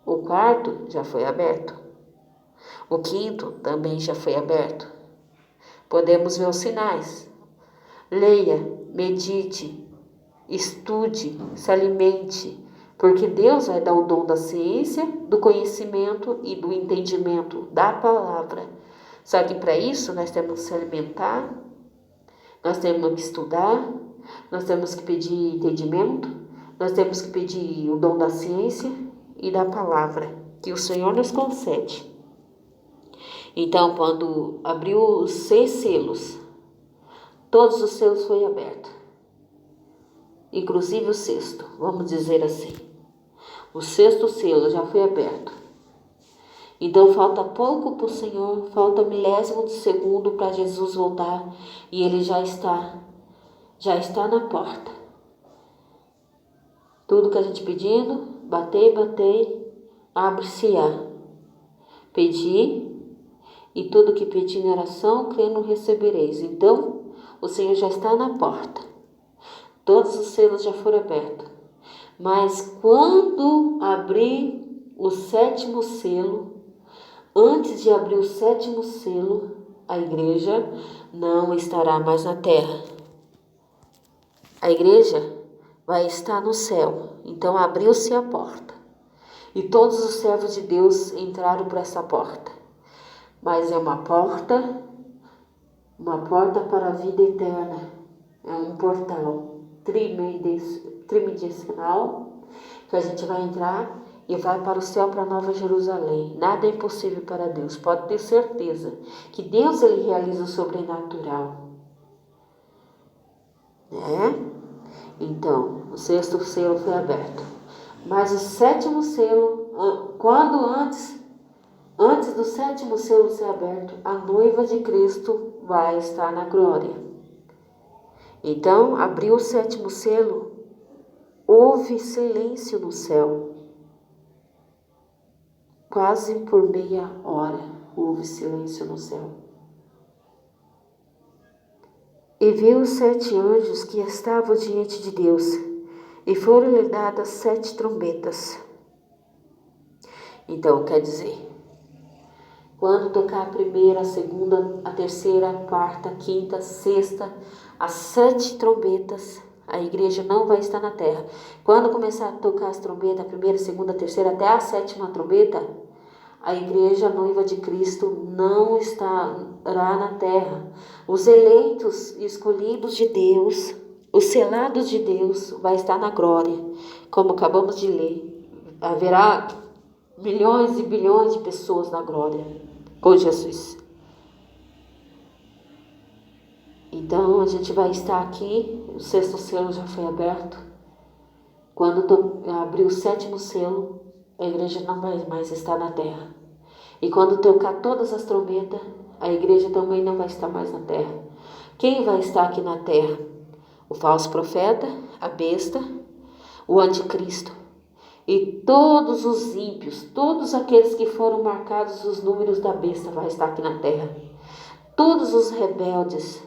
O quarto já foi aberto. O quinto também já foi aberto. Podemos ver os sinais. Leia, medite, estude, se alimente, porque Deus vai dar o dom da ciência, do conhecimento e do entendimento da palavra. Só que para isso nós temos que se alimentar, nós temos que estudar, nós temos que pedir entendimento, nós temos que pedir o dom da ciência e da palavra, que o Senhor nos concede. Então, quando abriu os 6 selos, todos os selos foram abertos, inclusive o 6º, vamos dizer assim. O 6º selo já foi aberto. Então falta pouco para o Senhor, falta milésimo de segundo para Jesus voltar e Ele já está na porta. Tudo que a gente pedindo, batei, abre-se-á. Pedi, e tudo que pedi em oração, crendo, recebereis. Então, o Senhor já está na porta. Todos os selos já foram abertos. Mas quando abrir o 7º selo, antes de abrir o 7º selo, a igreja não estará mais na terra. A igreja vai estar no céu. Então abriu-se a porta. E todos os servos de Deus entraram por essa porta. Mas é uma porta para a vida eterna. É um portal tridimensional que a gente vai entrar e vai para o céu, para a Nova Jerusalém. Nada é impossível para Deus. Pode ter certeza que Deus ele realiza o sobrenatural. Né? Então, o 6º selo foi aberto. Mas o 7º selo, antes do 7º selo ser aberto, a noiva de Cristo vai estar na glória. Então, abriu o 7º selo, houve silêncio no céu. Quase por meia hora houve silêncio no céu. E viu os 7 anjos que estavam diante de Deus, e foram-lhe dadas 7 trombetas. Então, quer dizer, quando tocar a primeira, a segunda, a terceira, a quarta, a quinta, a sexta, as 7 trombetas, a igreja não vai estar na terra. Quando começar a tocar as trombetas, a primeira, a segunda, a terceira, até a 7ª trombeta, a igreja, a noiva de Cristo, não estará na terra. Os eleitos e escolhidos de Deus, os selados de Deus, vai estar na glória. Como acabamos de ler, haverá milhões e bilhões de pessoas na glória com Jesus. Então a gente vai estar aqui, o 6º selo já foi aberto. Quando abrir o 7º selo, a igreja não vai mais estar na terra. E quando tocar todas as trombetas, a igreja também não vai estar mais na terra. Quem vai estar aqui na terra? O falso profeta, a besta, o anticristo. E todos os ímpios, todos aqueles que foram marcados os números da besta vai estar aqui na terra. Todos os rebeldes,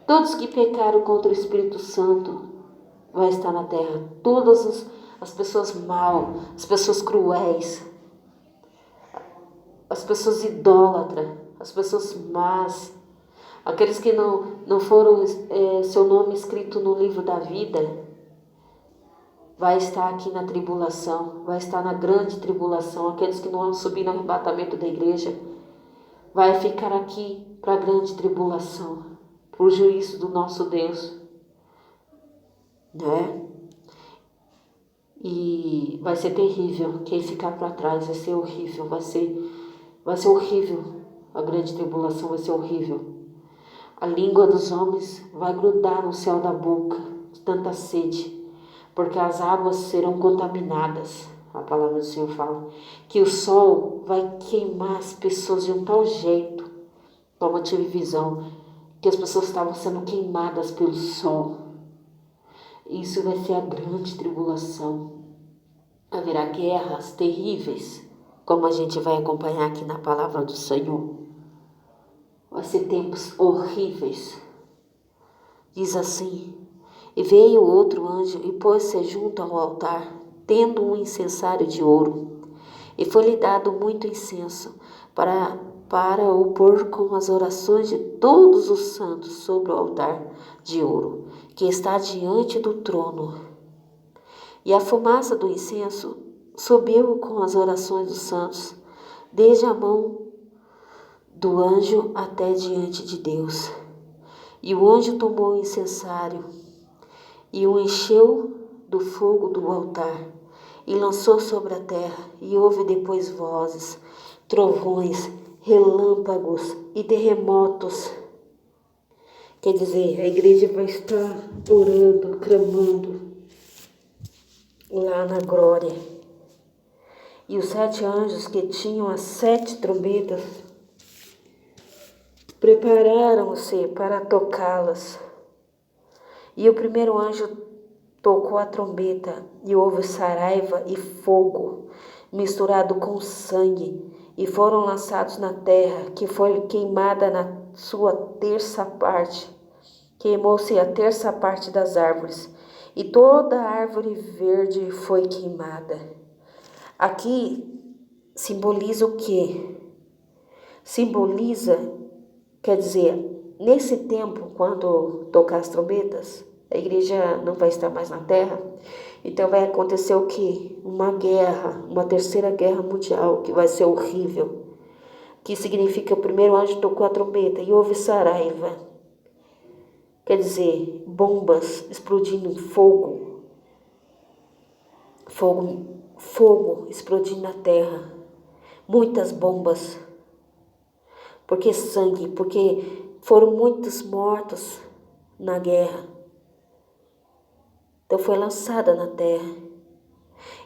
todos que pecaram contra o Espírito Santo vai estar na terra. Todas as pessoas mal, as pessoas cruéis, as pessoas idólatras, as pessoas más, aqueles que não foram seu nome escrito no livro da vida, vai estar aqui na tribulação, vai estar na grande tribulação. Aqueles que não vão subir no arrebatamento da igreja, vai ficar aqui para a grande tribulação, para o juízo do nosso Deus, né? E vai ser terrível. Quem ficar para trás vai ser horrível, vai ser horrível. A grande tribulação vai ser horrível. A língua dos homens vai grudar no céu da boca, de tanta sede. porque as águas serão contaminadas. A palavra do Senhor fala que o sol vai queimar as pessoas de um tal jeito, como eu tive visão, que as pessoas estavam sendo queimadas pelo sol. Isso vai ser a grande tribulação. Haverá guerras terríveis, como a gente vai acompanhar aqui na palavra do Senhor. Vai ser tempos horríveis. Diz assim: e veio outro anjo e pôs-se junto ao altar, tendo um incensário de ouro. E foi-lhe dado muito incenso para o pôr com as orações de todos os santos sobre o altar de ouro, que está diante do trono. E a fumaça do incenso subiu com as orações dos santos, desde a mão do anjo até diante de Deus. E o anjo tomou o incensário e o encheu do fogo do altar e lançou sobre a terra, e houve depois vozes, trovões, relâmpagos e terremotos. Quer dizer, a igreja vai estar orando, clamando lá na glória. E os 7 anjos que tinham as 7 trombetas prepararam-se para tocá-las. E o primeiro anjo tocou a trombeta, e houve saraiva e fogo, misturado com sangue, e foram lançados na terra, que foi queimada na sua terça parte. Queimou-se a terça parte das árvores, e toda a árvore verde foi queimada. Aqui simboliza o quê? Simboliza, quer dizer, nesse tempo, quando tocar as trombetas, a igreja não vai estar mais na terra. Então vai acontecer o quê? Uma guerra, uma terceira guerra mundial, que vai ser horrível. Que significa o primeiro anjo tocou a trombeta e houve saraiva. Quer dizer, bombas explodindo, fogo explodindo na terra. Muitas bombas. Porque sangue, porque foram muitos mortos na guerra. Então foi lançada na terra.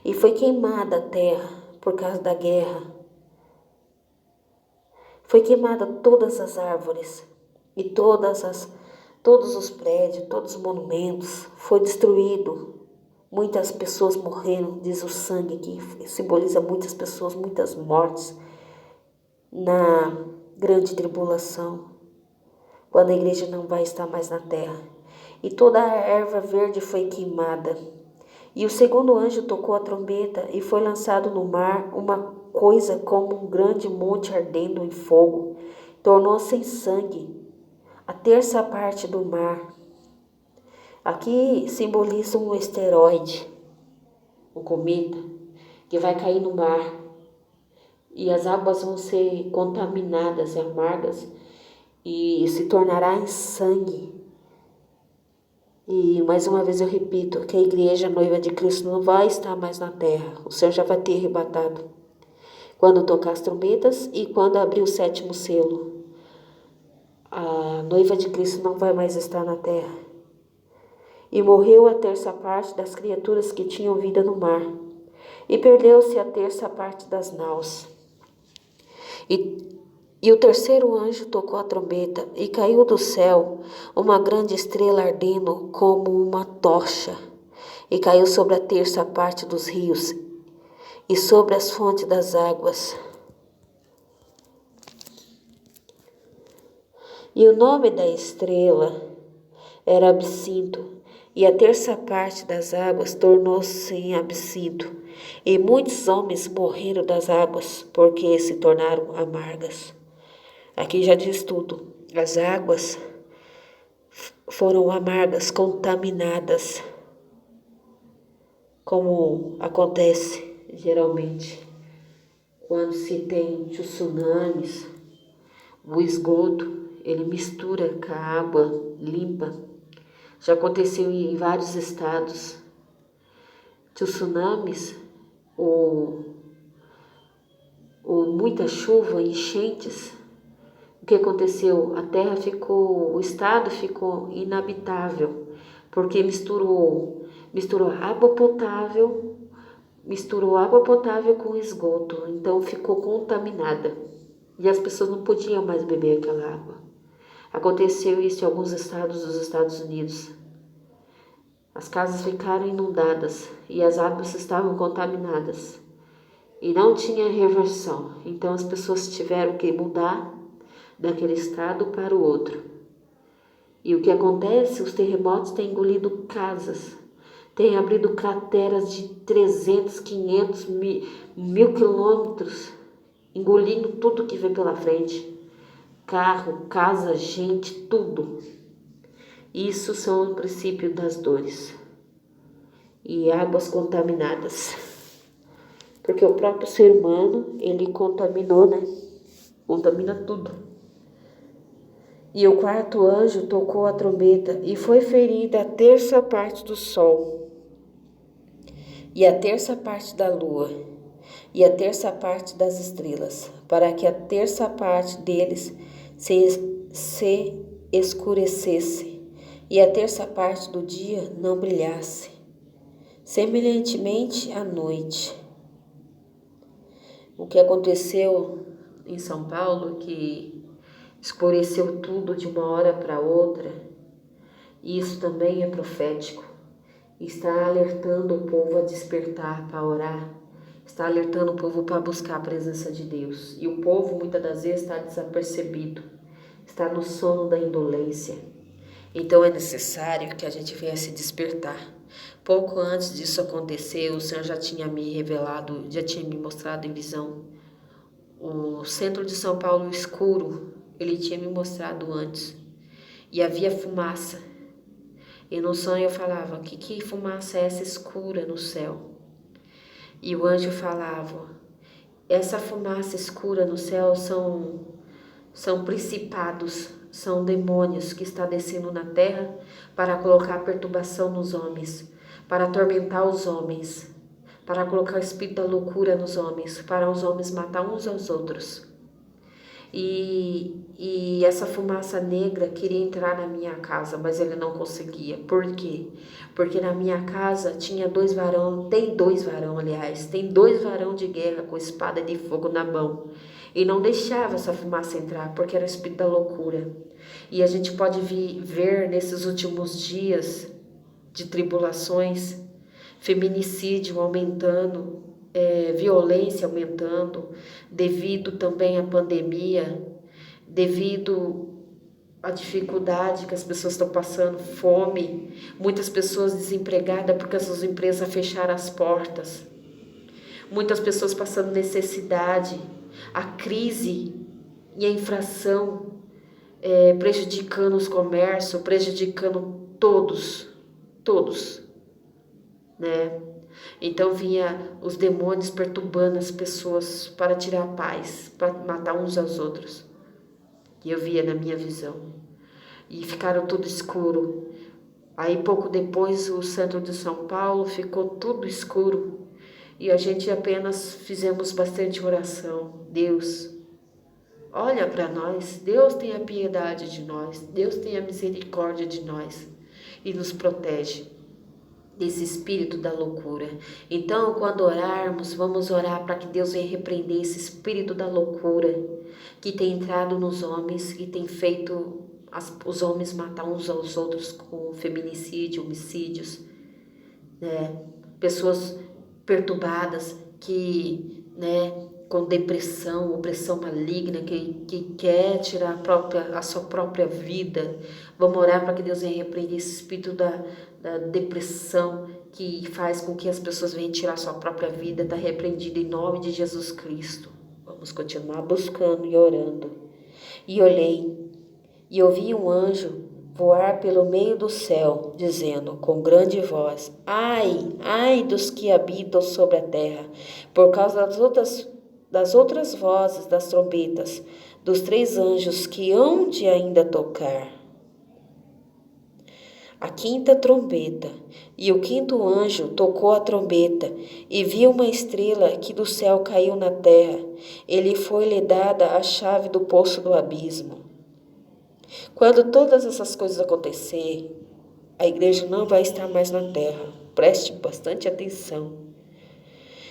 E foi queimada a terra por causa da guerra. Foi queimada todas as árvores e todos os prédios, todos os monumentos. Foi destruído. Muitas pessoas morreram, diz o sangue, que simboliza muitas pessoas, muitas mortes na grande tribulação, quando a igreja não vai estar mais na terra. E toda a erva verde foi queimada. E o segundo anjo tocou a trombeta e foi lançado no mar uma coisa como um grande monte ardendo em fogo. Tornou-se em sangue a terça parte do mar. Aqui simboliza um asteroide, um cometa, que vai cair no mar. E as águas vão ser contaminadas e amargas e se tornará em sangue. E mais uma vez eu repito que a igreja, a noiva de Cristo, não vai estar mais na terra. O Senhor já vai ter arrebatado. Quando tocar as trombetas e quando abrir o 7º selo, a noiva de Cristo não vai mais estar na terra. E morreu a terça parte das criaturas que tinham vida no mar. E perdeu-se a terça parte das naus. E o terceiro anjo tocou a trombeta, e caiu do céu uma grande estrela ardendo como uma tocha, e caiu sobre a terça parte dos rios e sobre as fontes das águas. E o nome da estrela era Absinto, e a terça parte das águas tornou-se em absinto, e muitos homens morreram das águas, porque se tornaram amargas. Aqui já diz tudo. As águas foram amargas, contaminadas, como acontece geralmente quando se tem tsunamis. O esgoto, ele mistura com a água limpa. Já aconteceu em vários estados. Tsunamis ou muita chuva, enchentes. O que aconteceu? O estado ficou inabitável, porque misturou misturou água potável com esgoto, então ficou contaminada. E as pessoas não podiam mais beber aquela água. Aconteceu isso em alguns estados dos Estados Unidos. As casas ficaram inundadas e as águas estavam contaminadas. E não tinha reversão. Então as pessoas tiveram que mudar daquele estado para o outro. E o que acontece? Os terremotos têm engolido casas, têm abrido crateras de 300, 500, 1000 quilômetros, engolindo tudo que vem pela frente. Carro, casa, gente, tudo. Isso são o princípio das dores. E águas contaminadas. Porque o próprio ser humano, ele contaminou, né? Contamina tudo. E o quarto anjo tocou a trombeta e foi ferida a terça parte do sol, e a terça parte da lua, e a terça parte das estrelas, para que a terça parte deles se escurecesse, e a terça parte do dia não brilhasse, semelhantemente à noite. O que aconteceu em São Paulo, que escureceu tudo de uma hora para outra, isso também é profético. Está alertando o povo a despertar para orar, está alertando o povo para buscar a presença de Deus. E o povo muitas das vezes está desapercebido, está no sono da indolência. Então é necessário que a gente venha se despertar. Pouco antes disso acontecer, o Senhor já tinha me revelado, já tinha me mostrado em visão o centro de São Paulo escuro. Ele tinha me mostrado antes. E havia fumaça. E no sonho eu falava, que fumaça é essa escura no céu? E o anjo falava, essa fumaça escura no céu são principados, são demônios que estão descendo na terra para colocar perturbação nos homens, para atormentar os homens, para colocar o espírito da loucura nos homens, para os homens matar uns aos outros. E essa fumaça negra queria entrar na minha casa, mas ele não conseguia. Por quê? Porque na minha casa tinha tem dois varão de guerra com espada de fogo na mão. E não deixava essa fumaça entrar, porque era o espírito da loucura. E a gente pode ver nesses últimos dias de tribulações, feminicídio aumentando, violência aumentando, devido também à pandemia, devido à dificuldade que as pessoas estão passando, fome, muitas pessoas desempregadas porque as suas empresas fecharam as portas, muitas pessoas passando necessidade, a crise e a inflação prejudicando os comércios, prejudicando todos, né? Então vinha os demônios perturbando as pessoas para tirar a paz, para matar uns aos outros. E eu via na minha visão. E ficaram tudo escuro. Aí pouco depois o centro de São Paulo ficou tudo escuro. E a gente apenas fizemos bastante oração. Deus, olha para nós. Deus tenha piedade de nós. Deus tenha misericórdia de nós. E nos protege desse espírito da loucura. Então, quando orarmos, vamos orar para que Deus venha repreender esse espírito da loucura que tem entrado nos homens, que tem feito os homens matar uns aos outros com feminicídio, homicídios, né? Pessoas perturbadas que, né, com depressão, opressão maligna, que quer tirar a sua própria vida. Vamos orar para que Deus venha repreender esse espírito da depressão que faz com que as pessoas venham tirar a sua própria vida. Está repreendido em nome de Jesus Cristo. Vamos continuar buscando e orando. E olhei, e ouvi um anjo voar pelo meio do céu, dizendo com grande voz, ai dos que habitam sobre a terra, por causa das outras vozes das trombetas, dos 3 anjos que hão de ainda tocar a 5ª trombeta. E o 5º anjo tocou a trombeta, e viu uma estrela que do céu caiu na terra. Ele foi-lhe dada a chave do poço do abismo. Quando todas essas coisas acontecerem, A igreja não vai estar mais na terra. Preste bastante atenção.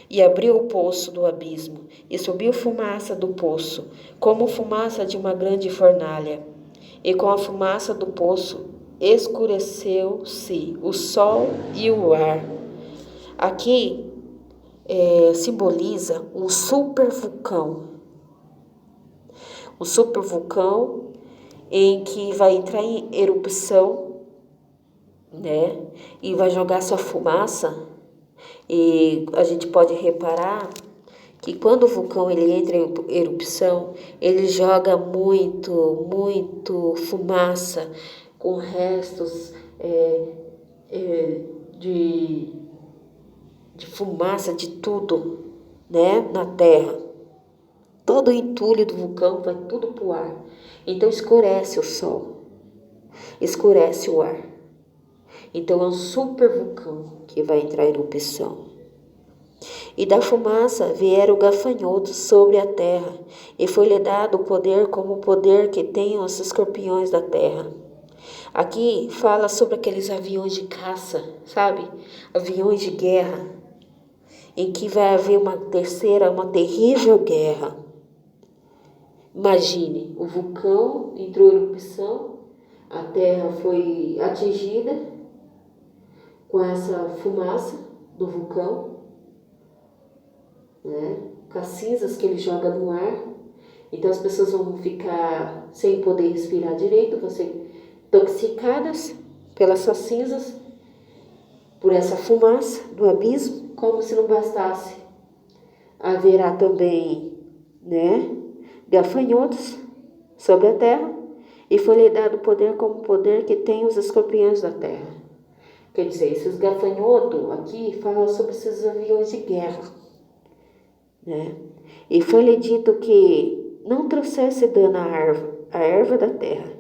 E abriu o poço do abismo, e subiu fumaça do poço, como fumaça de uma grande fornalha. E com a fumaça do poço escureceu-se o sol e o ar. Aqui simboliza um supervulcão. Um supervulcão em que vai entrar em erupção, né? E vai jogar sua fumaça. E a gente pode reparar que quando o vulcão ele entra em erupção, ele joga muito fumaça com restos de fumaça de tudo, né, na terra. Todo o entulho do vulcão vai tudo para o ar. Então escurece o sol, escurece o ar. Então é um super vulcão que vai entrar em erupção. E da fumaça vieram gafanhotos sobre a terra, e foi-lhe dado o poder como o poder que têm os escorpiões da terra. Aqui fala sobre aqueles aviões de caça, sabe? Aviões de guerra, em que vai haver uma terrível guerra. Imagine, o vulcão entrou em erupção, a terra foi atingida com essa fumaça do vulcão, né? Com as cinzas que ele joga no ar. Então as pessoas vão ficar sem poder respirar direito, vão ser intoxicadas pelas suas cinzas, por essa fumaça do abismo. Como se não bastasse, haverá também, né, gafanhotos sobre a terra, e foi-lhe dado poder como o poder que tem os escorpiões da terra. Quer dizer, esses gafanhotos aqui falam sobre esses aviões de guerra, né? E foi-lhe dito que não trouxesse dano à erva da terra,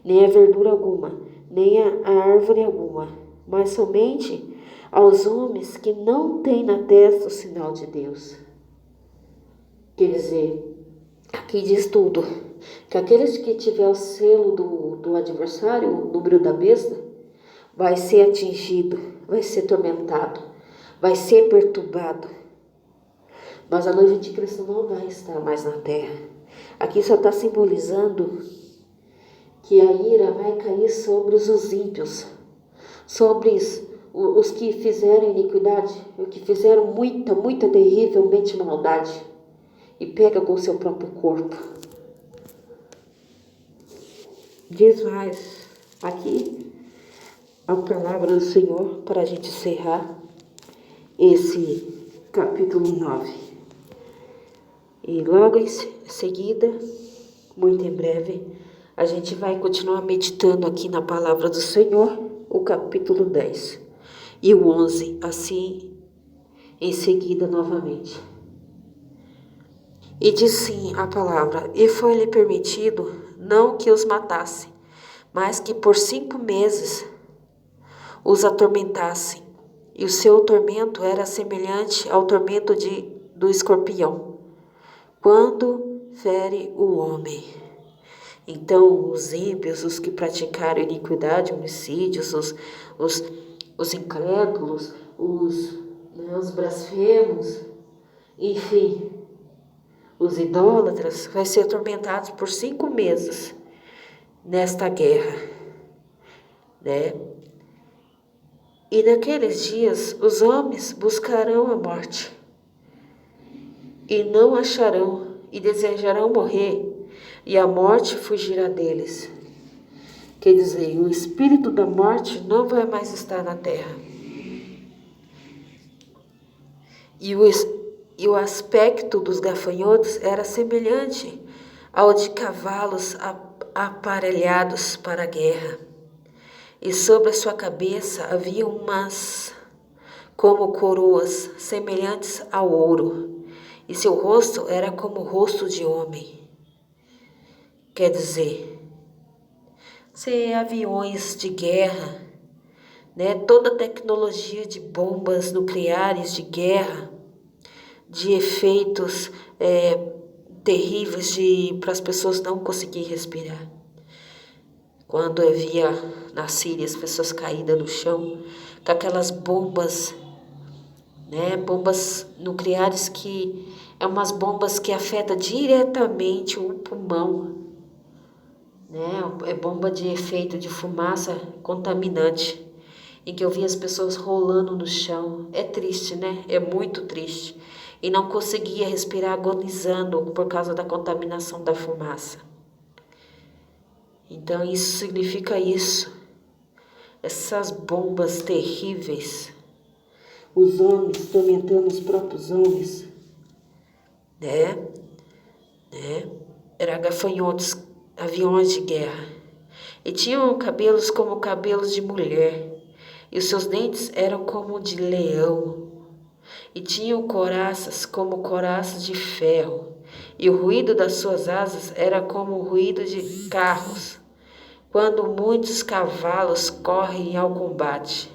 nem a verdura alguma, nem a árvore alguma, mas somente aos homens que não têm na testa o sinal de Deus. Quer dizer, aqui diz tudo, que aqueles que tiver o selo do adversário, o número da besta, vai ser atingido, vai ser atormentado, vai ser perturbado. Mas a noiva de Cristo não vai estar mais na terra. Aqui só está simbolizando que a ira vai cair sobre os ímpios, sobre os que fizeram iniquidade, os que fizeram muita terrivelmente maldade, e pega com o seu próprio corpo. Diz mais aqui a palavra do Senhor para a gente encerrar esse capítulo 9. E logo em seguida, muito em breve, a gente vai continuar meditando aqui na palavra do Senhor, o capítulo 10 e o 11, assim em seguida novamente. E diz sim a palavra: e foi-lhe permitido não que os matasse, mas que por 5 meses os atormentassem. E o seu tormento era semelhante ao tormento do escorpião, quando fere o homem. Então os ímpios, os que praticaram iniquidade, homicídios, os incrédulos, os blasfemos, enfim, os idólatras, vai ser atormentados por 5 meses nesta guerra, né? E naqueles dias os homens buscarão a morte e não acharão, e desejarão morrer, e a morte fugirá deles. Quer dizer, o espírito da morte não vai mais estar na terra. E o aspecto dos gafanhotos era semelhante ao de cavalos aparelhados para a guerra. E sobre a sua cabeça havia umas como coroas semelhantes ao ouro, e seu rosto era como o rosto de homem. Quer dizer, ser aviões de guerra, né? Toda a tecnologia de bombas nucleares de guerra, de efeitos terríveis para as pessoas não conseguirem respirar. quando eu via na Síria as pessoas caídas no chão, com aquelas bombas, né? Bombas nucleares que é umas bombas que afetam diretamente o pulmão, né? É bomba de efeito de fumaça contaminante, em que eu vi as pessoas rolando no chão. É triste, né? É muito triste. E não conseguia respirar agonizando por causa da contaminação da fumaça. Então isso significa isso. Essas bombas terríveis. Os homens tormentando os próprios homens. Né? Era gafanhotos, aviões de guerra. E tinham cabelos como cabelos de mulher. E os seus dentes eram como de leão. E tinham coraças como coraças de ferro. E o ruído das suas asas era como o ruído de carros, quando muitos cavalos correm ao combate.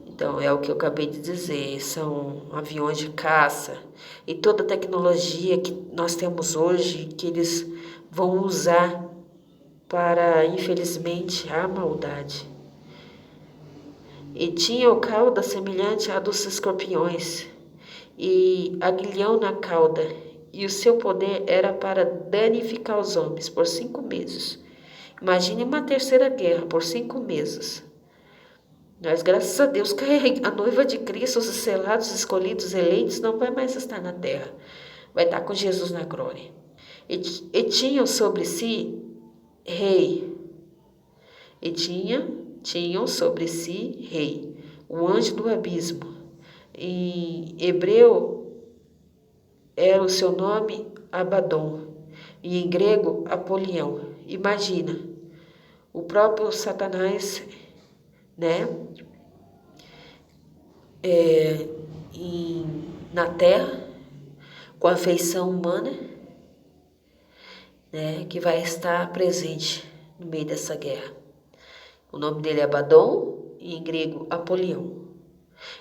Então, é o que eu acabei de dizer, são aviões de caça e toda a tecnologia que nós temos hoje, que eles vão usar para, infelizmente, a maldade. E tinha o cauda semelhante à dos escorpiões, e aguilhão na cauda, e o seu poder era para danificar os homens por 5 meses. Imagine uma terceira guerra por 5 meses. Mas graças a Deus que a noiva de Cristo, os selados, escolhidos, eleitos, não vai mais estar na terra. Vai estar com Jesus na glória. E tinham sobre si rei. Tinham sobre si rei, o anjo do abismo. Em hebreu era o seu nome Abaddon, e em grego Apolião. Imagina, o próprio Satanás, né? Na terra, com a feição humana, né? Que vai estar presente no meio dessa guerra. O nome dele é Abaddon, e em grego Apolião.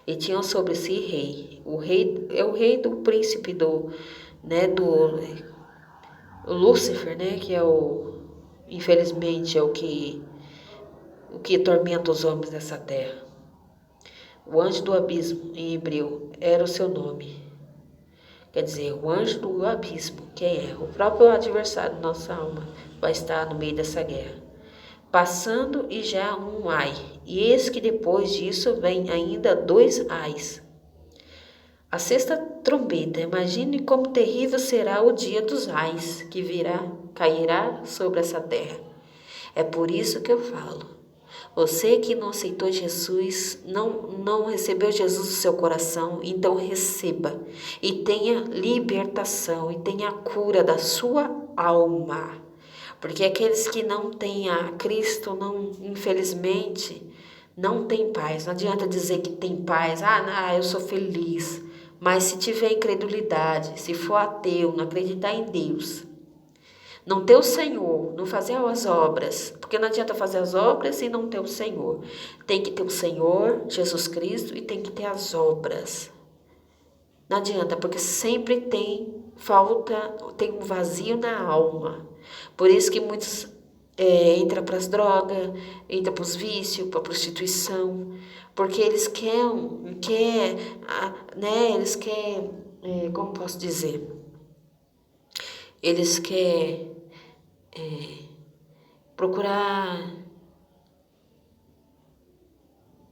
E tinham sobre si rei. O rei é o rei do príncipe do Lúcifer, né? Que é infelizmente, é o que atormenta os homens dessa terra. O anjo do abismo, em hebreu, era o seu nome. Quer dizer, o anjo do abismo, quem é? O próprio adversário da nossa alma vai estar no meio dessa guerra. Passando e já um ai. E eis que depois disso vem ainda 2 ais. A sexta trombeta. Imagine como terrível será o dia dos ais que cairá sobre essa terra. É por isso que eu falo. Você que não aceitou Jesus, não recebeu Jesus no seu coração, então receba e tenha libertação e tenha a cura da sua alma. Porque aqueles que não têm a Cristo, infelizmente, não têm paz. Não adianta dizer que tem paz. Eu sou feliz. Mas se tiver incredulidade, se for ateu, não acreditar em Deus, não ter o Senhor, não fazer as obras, porque não adianta fazer as obras e não ter o Senhor. Tem que ter o Senhor, Jesus Cristo, e tem que ter as obras. Não adianta, porque sempre tem falta, tem um vazio na alma. Por isso que muitos entram para as drogas, entram para os vícios, para a prostituição, porque eles como posso dizer? Eles querem procurar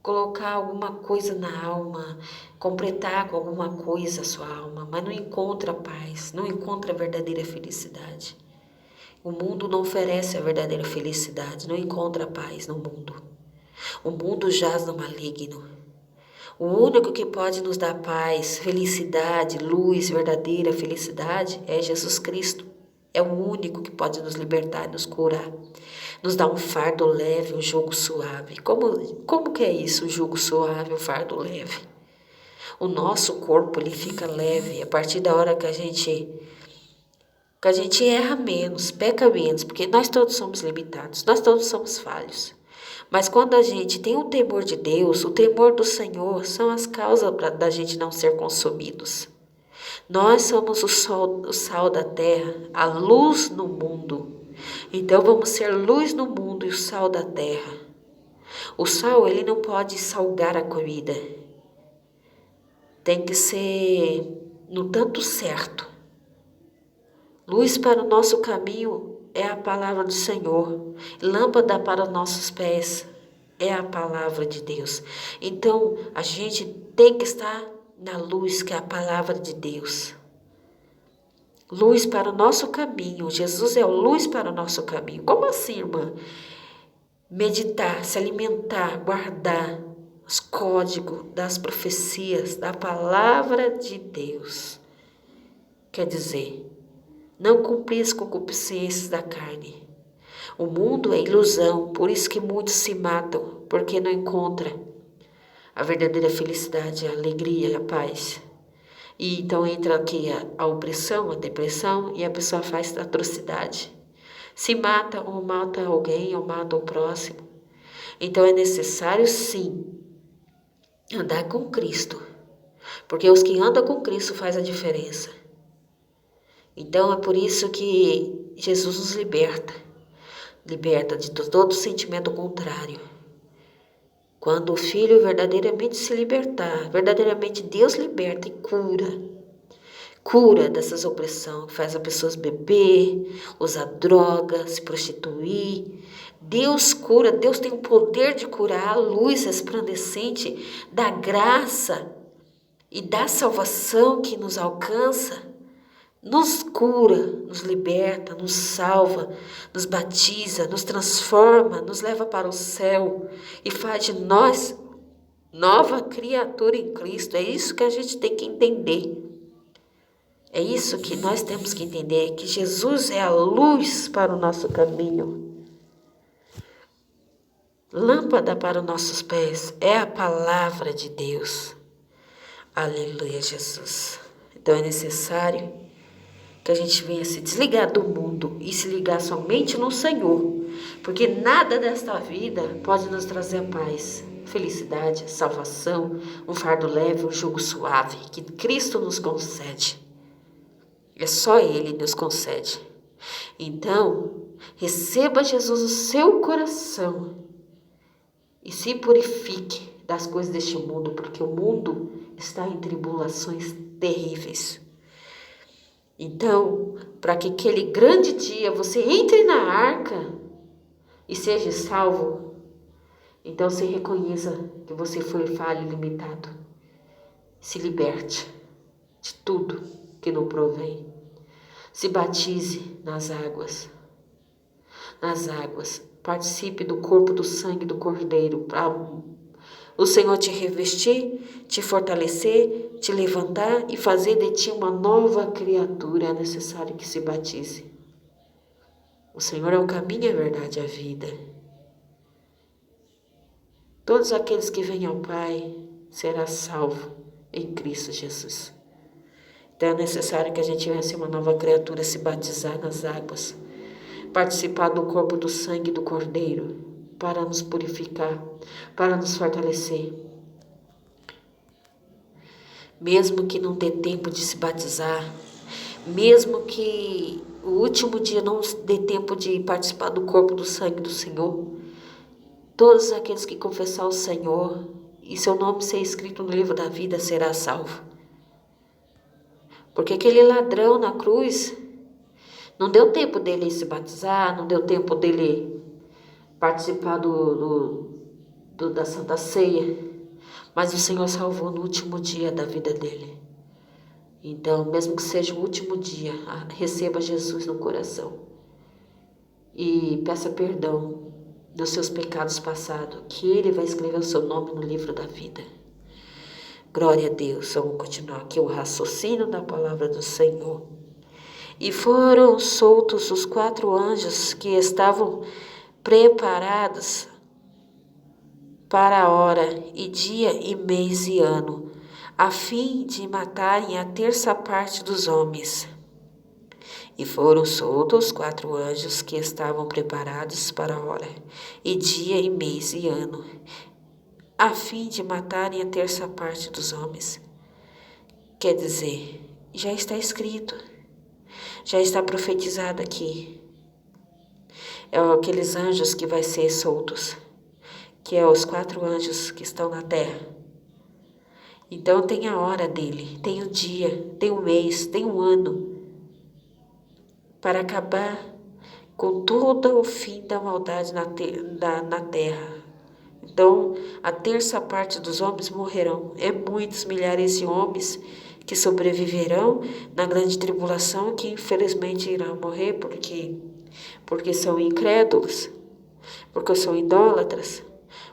colocar alguma coisa na alma, completar com alguma coisa a sua alma, mas não encontra paz, não encontra a verdadeira felicidade. O mundo não oferece a verdadeira felicidade, não encontra paz no mundo. O mundo jaz no maligno. O único que pode nos dar paz, felicidade, luz, verdadeira felicidade é Jesus Cristo. É o único que pode nos libertar e nos curar. Nos dá um fardo leve, um jugo suave. Como que é isso, um jugo suave, um fardo leve? O nosso corpo, ele fica leve a partir da hora que a gente erra menos, peca menos, porque nós todos somos limitados, nós todos somos falhos. Mas quando a gente tem o temor de Deus, o temor do Senhor, são as causas da gente não ser consumidos. Nós somos o sal da terra, a luz no mundo. Então vamos ser luz no mundo e o sal da terra. O sal, ele não pode salgar a comida. Tem que ser no tanto certo. Luz para o nosso caminho é a palavra do Senhor. Lâmpada para os nossos pés é a palavra de Deus. Então, a gente tem que estar na luz, que é a palavra de Deus. Luz para o nosso caminho. Jesus é a luz para o nosso caminho. Como assim, irmã? Meditar, se alimentar, guardar os códigos das profecias, da palavra de Deus. Quer dizer, não cumprir as concupiscências da carne. O mundo é ilusão, por isso que muitos se matam, porque não encontram a verdadeira felicidade, a alegria, a paz. E então entra aqui a opressão, a depressão, e a pessoa faz atrocidade. Se mata, ou mata alguém, ou mata o próximo. Então é necessário, sim, andar com Cristo. Porque os que andam com Cristo faz a diferença. Então é por isso que Jesus nos liberta. Liberta de todo sentimento contrário. Quando o Filho verdadeiramente se libertar, verdadeiramente Deus liberta e cura. Cura dessas opressões, faz as pessoas beber, usar droga, se prostituir. Deus cura, Deus tem o poder de curar, a luz resplandecente da graça e da salvação que nos alcança. Nos cura, nos liberta, nos salva, nos batiza, nos transforma, nos leva para o céu e faz de nós nova criatura em Cristo. É isso que a gente tem que entender. É isso que nós temos que entender, que Jesus é a luz para o nosso caminho. Lâmpada para os nossos pés é a palavra de Deus. Aleluia, Jesus. Então é necessário que a gente venha se desligar do mundo e se ligar somente no Senhor, porque nada desta vida pode nos trazer paz, felicidade, salvação, um fardo leve, um jugo suave, que Cristo nos concede. É só Ele nos concede. Então, receba Jesus no seu coração e se purifique das coisas deste mundo, porque o mundo está em tribulações terríveis. Então, para que aquele grande dia você entre na arca e seja salvo, então você reconheça que você foi falho e limitado. Se liberte de tudo que não provém. Se batize nas águas. Nas águas. Participe do corpo, do sangue do Cordeiro, para o Senhor te revestir, te fortalecer, te levantar e fazer de ti uma nova criatura. É necessário que se batize. O Senhor é o caminho, a verdade e a vida. Todos aqueles que vêm ao Pai serão salvos em Cristo Jesus. Então é necessário que a gente venha ser uma nova criatura, se batizar nas águas, participar do corpo, do sangue do Cordeiro, para nos purificar, para nos fortalecer. Mesmo que não dê tempo de se batizar, mesmo que o último dia não dê tempo de participar do corpo, do sangue do Senhor, todos aqueles que confessar o Senhor e seu nome ser escrito no livro da vida será salvo. Porque aquele ladrão na cruz, não deu tempo dele se batizar, não deu tempo dele participar da Santa Ceia, mas o Senhor salvou no último dia da vida dele. Então, mesmo que seja o último dia, receba Jesus no coração e peça perdão dos seus pecados passados, que Ele vai escrever o seu nome no livro da vida. Glória a Deus. Vamos continuar aqui o raciocínio da palavra do Senhor. E foram soltos os 4 anjos que estavam preparados para a hora e dia e mês e ano, a fim de matarem a terça parte dos homens. E foram soltos os 4 anjos que estavam preparados para a hora e dia e mês e ano, a fim de matarem a terça parte dos homens. Quer dizer, já está escrito, já está profetizado aqui. é aqueles anjos que vai ser soltos, que é os 4 anjos que estão na terra. Então tem a hora dele, tem o dia, tem o mês, tem o ano, para acabar com todo o fim da maldade na terra. Então, a terça parte dos homens morrerão. É muitos milhares de homens que sobreviverão na grande tribulação, que infelizmente irão morrer porque são incrédulos, porque são idólatras,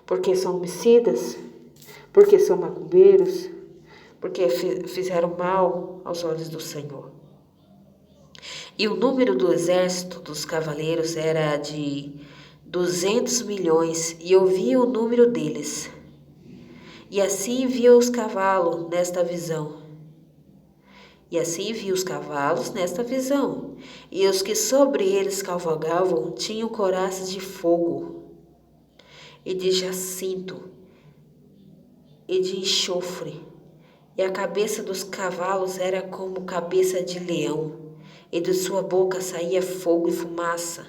porque são homicidas, porque são macumbeiros, porque fizeram mal aos olhos do Senhor. E o número do exército dos cavaleiros era de 200 milhões, e eu vi o número deles. E assim vi os cavalos nesta visão. E assim vi os cavalos nesta visão. E os que sobre eles cavalgavam tinham coraças de fogo, e de jacinto, e de enxofre. E a cabeça dos cavalos era como cabeça de leão, e de sua boca saía fogo e fumaça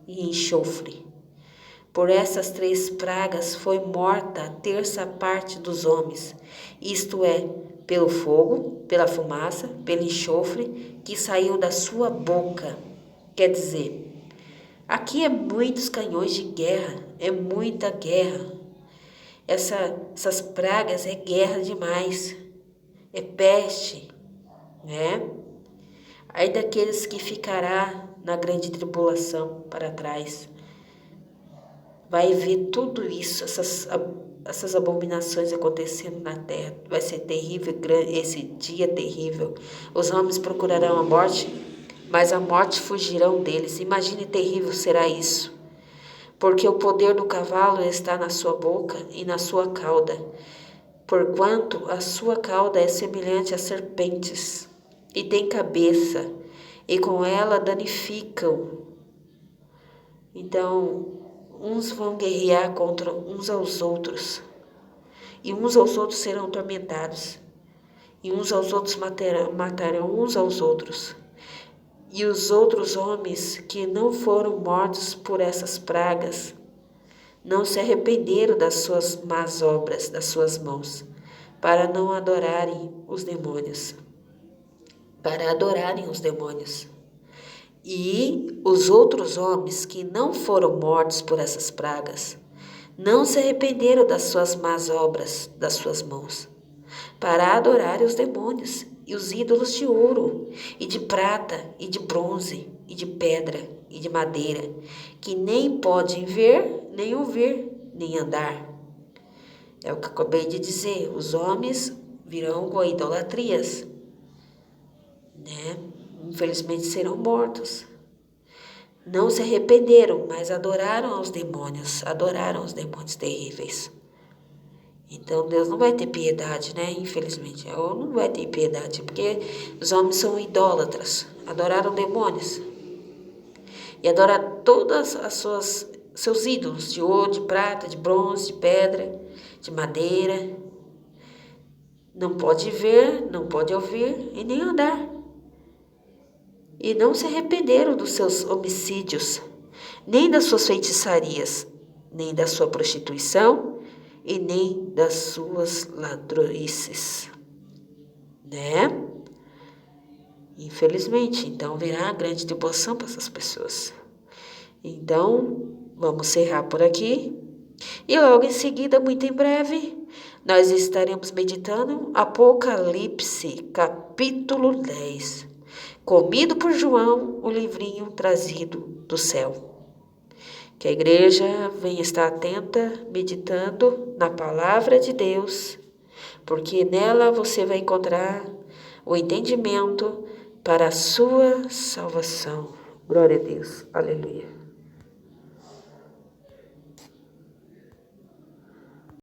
e enxofre. Por essas 3 pragas foi morta a terça parte dos homens, isto é, pelo fogo, pela fumaça, pelo enxofre que saiu da sua boca. Quer dizer, aqui é muitos canhões de guerra, é muita guerra. Essas pragas é guerra demais, é peste, né? Aí daqueles que ficará na grande tribulação para trás. Vai ver tudo isso, essas abominações acontecendo na terra. Vai ser terrível, esse dia terrível. Os homens procurarão a morte, mas a morte fugirão deles. Imagine terrível será isso. Porque o poder do cavalo está na sua boca e na sua cauda, porquanto a sua cauda é semelhante a serpentes, e tem cabeça, e com ela danificam. Então, uns vão guerrear contra uns aos outros, e uns aos outros serão atormentados, e uns aos outros matarão uns aos outros. E os outros homens que não foram mortos por essas pragas não se arrependeram das suas más obras, das suas mãos, para não adorarem os demônios, para adorarem os demônios. E os outros homens que não foram mortos por essas pragas não se arrependeram das suas más obras, das suas mãos, para adorarem os demônios e os ídolos de ouro, e de prata, e de bronze, e de pedra, e de madeira, que nem podem ver, nem ouvir, nem andar. É o que acabei de dizer, os homens virão com idolatrias, né? Infelizmente serão mortos. Não se arrependeram, mas adoraram os demônios terríveis. Então Deus não vai ter piedade, né? Infelizmente, ou não vai ter piedade, porque os homens são idólatras, adoraram demônios e adoraram todas seus ídolos de ouro, de prata, de bronze, de pedra, de madeira. Não pode ver, não pode ouvir e nem andar. E não se arrependeram dos seus homicídios, nem das suas feitiçarias, nem da sua prostituição e nem das suas ladroices, né? Infelizmente, então virá grande tribulação para essas pessoas. Então, vamos encerrar por aqui. E logo em seguida, muito em breve, nós estaremos meditando Apocalipse, capítulo 10. Comido por João, o livrinho trazido do céu. Que a igreja venha estar atenta, meditando na palavra de Deus, porque nela você vai encontrar o entendimento para a sua salvação. Glória a Deus. Aleluia.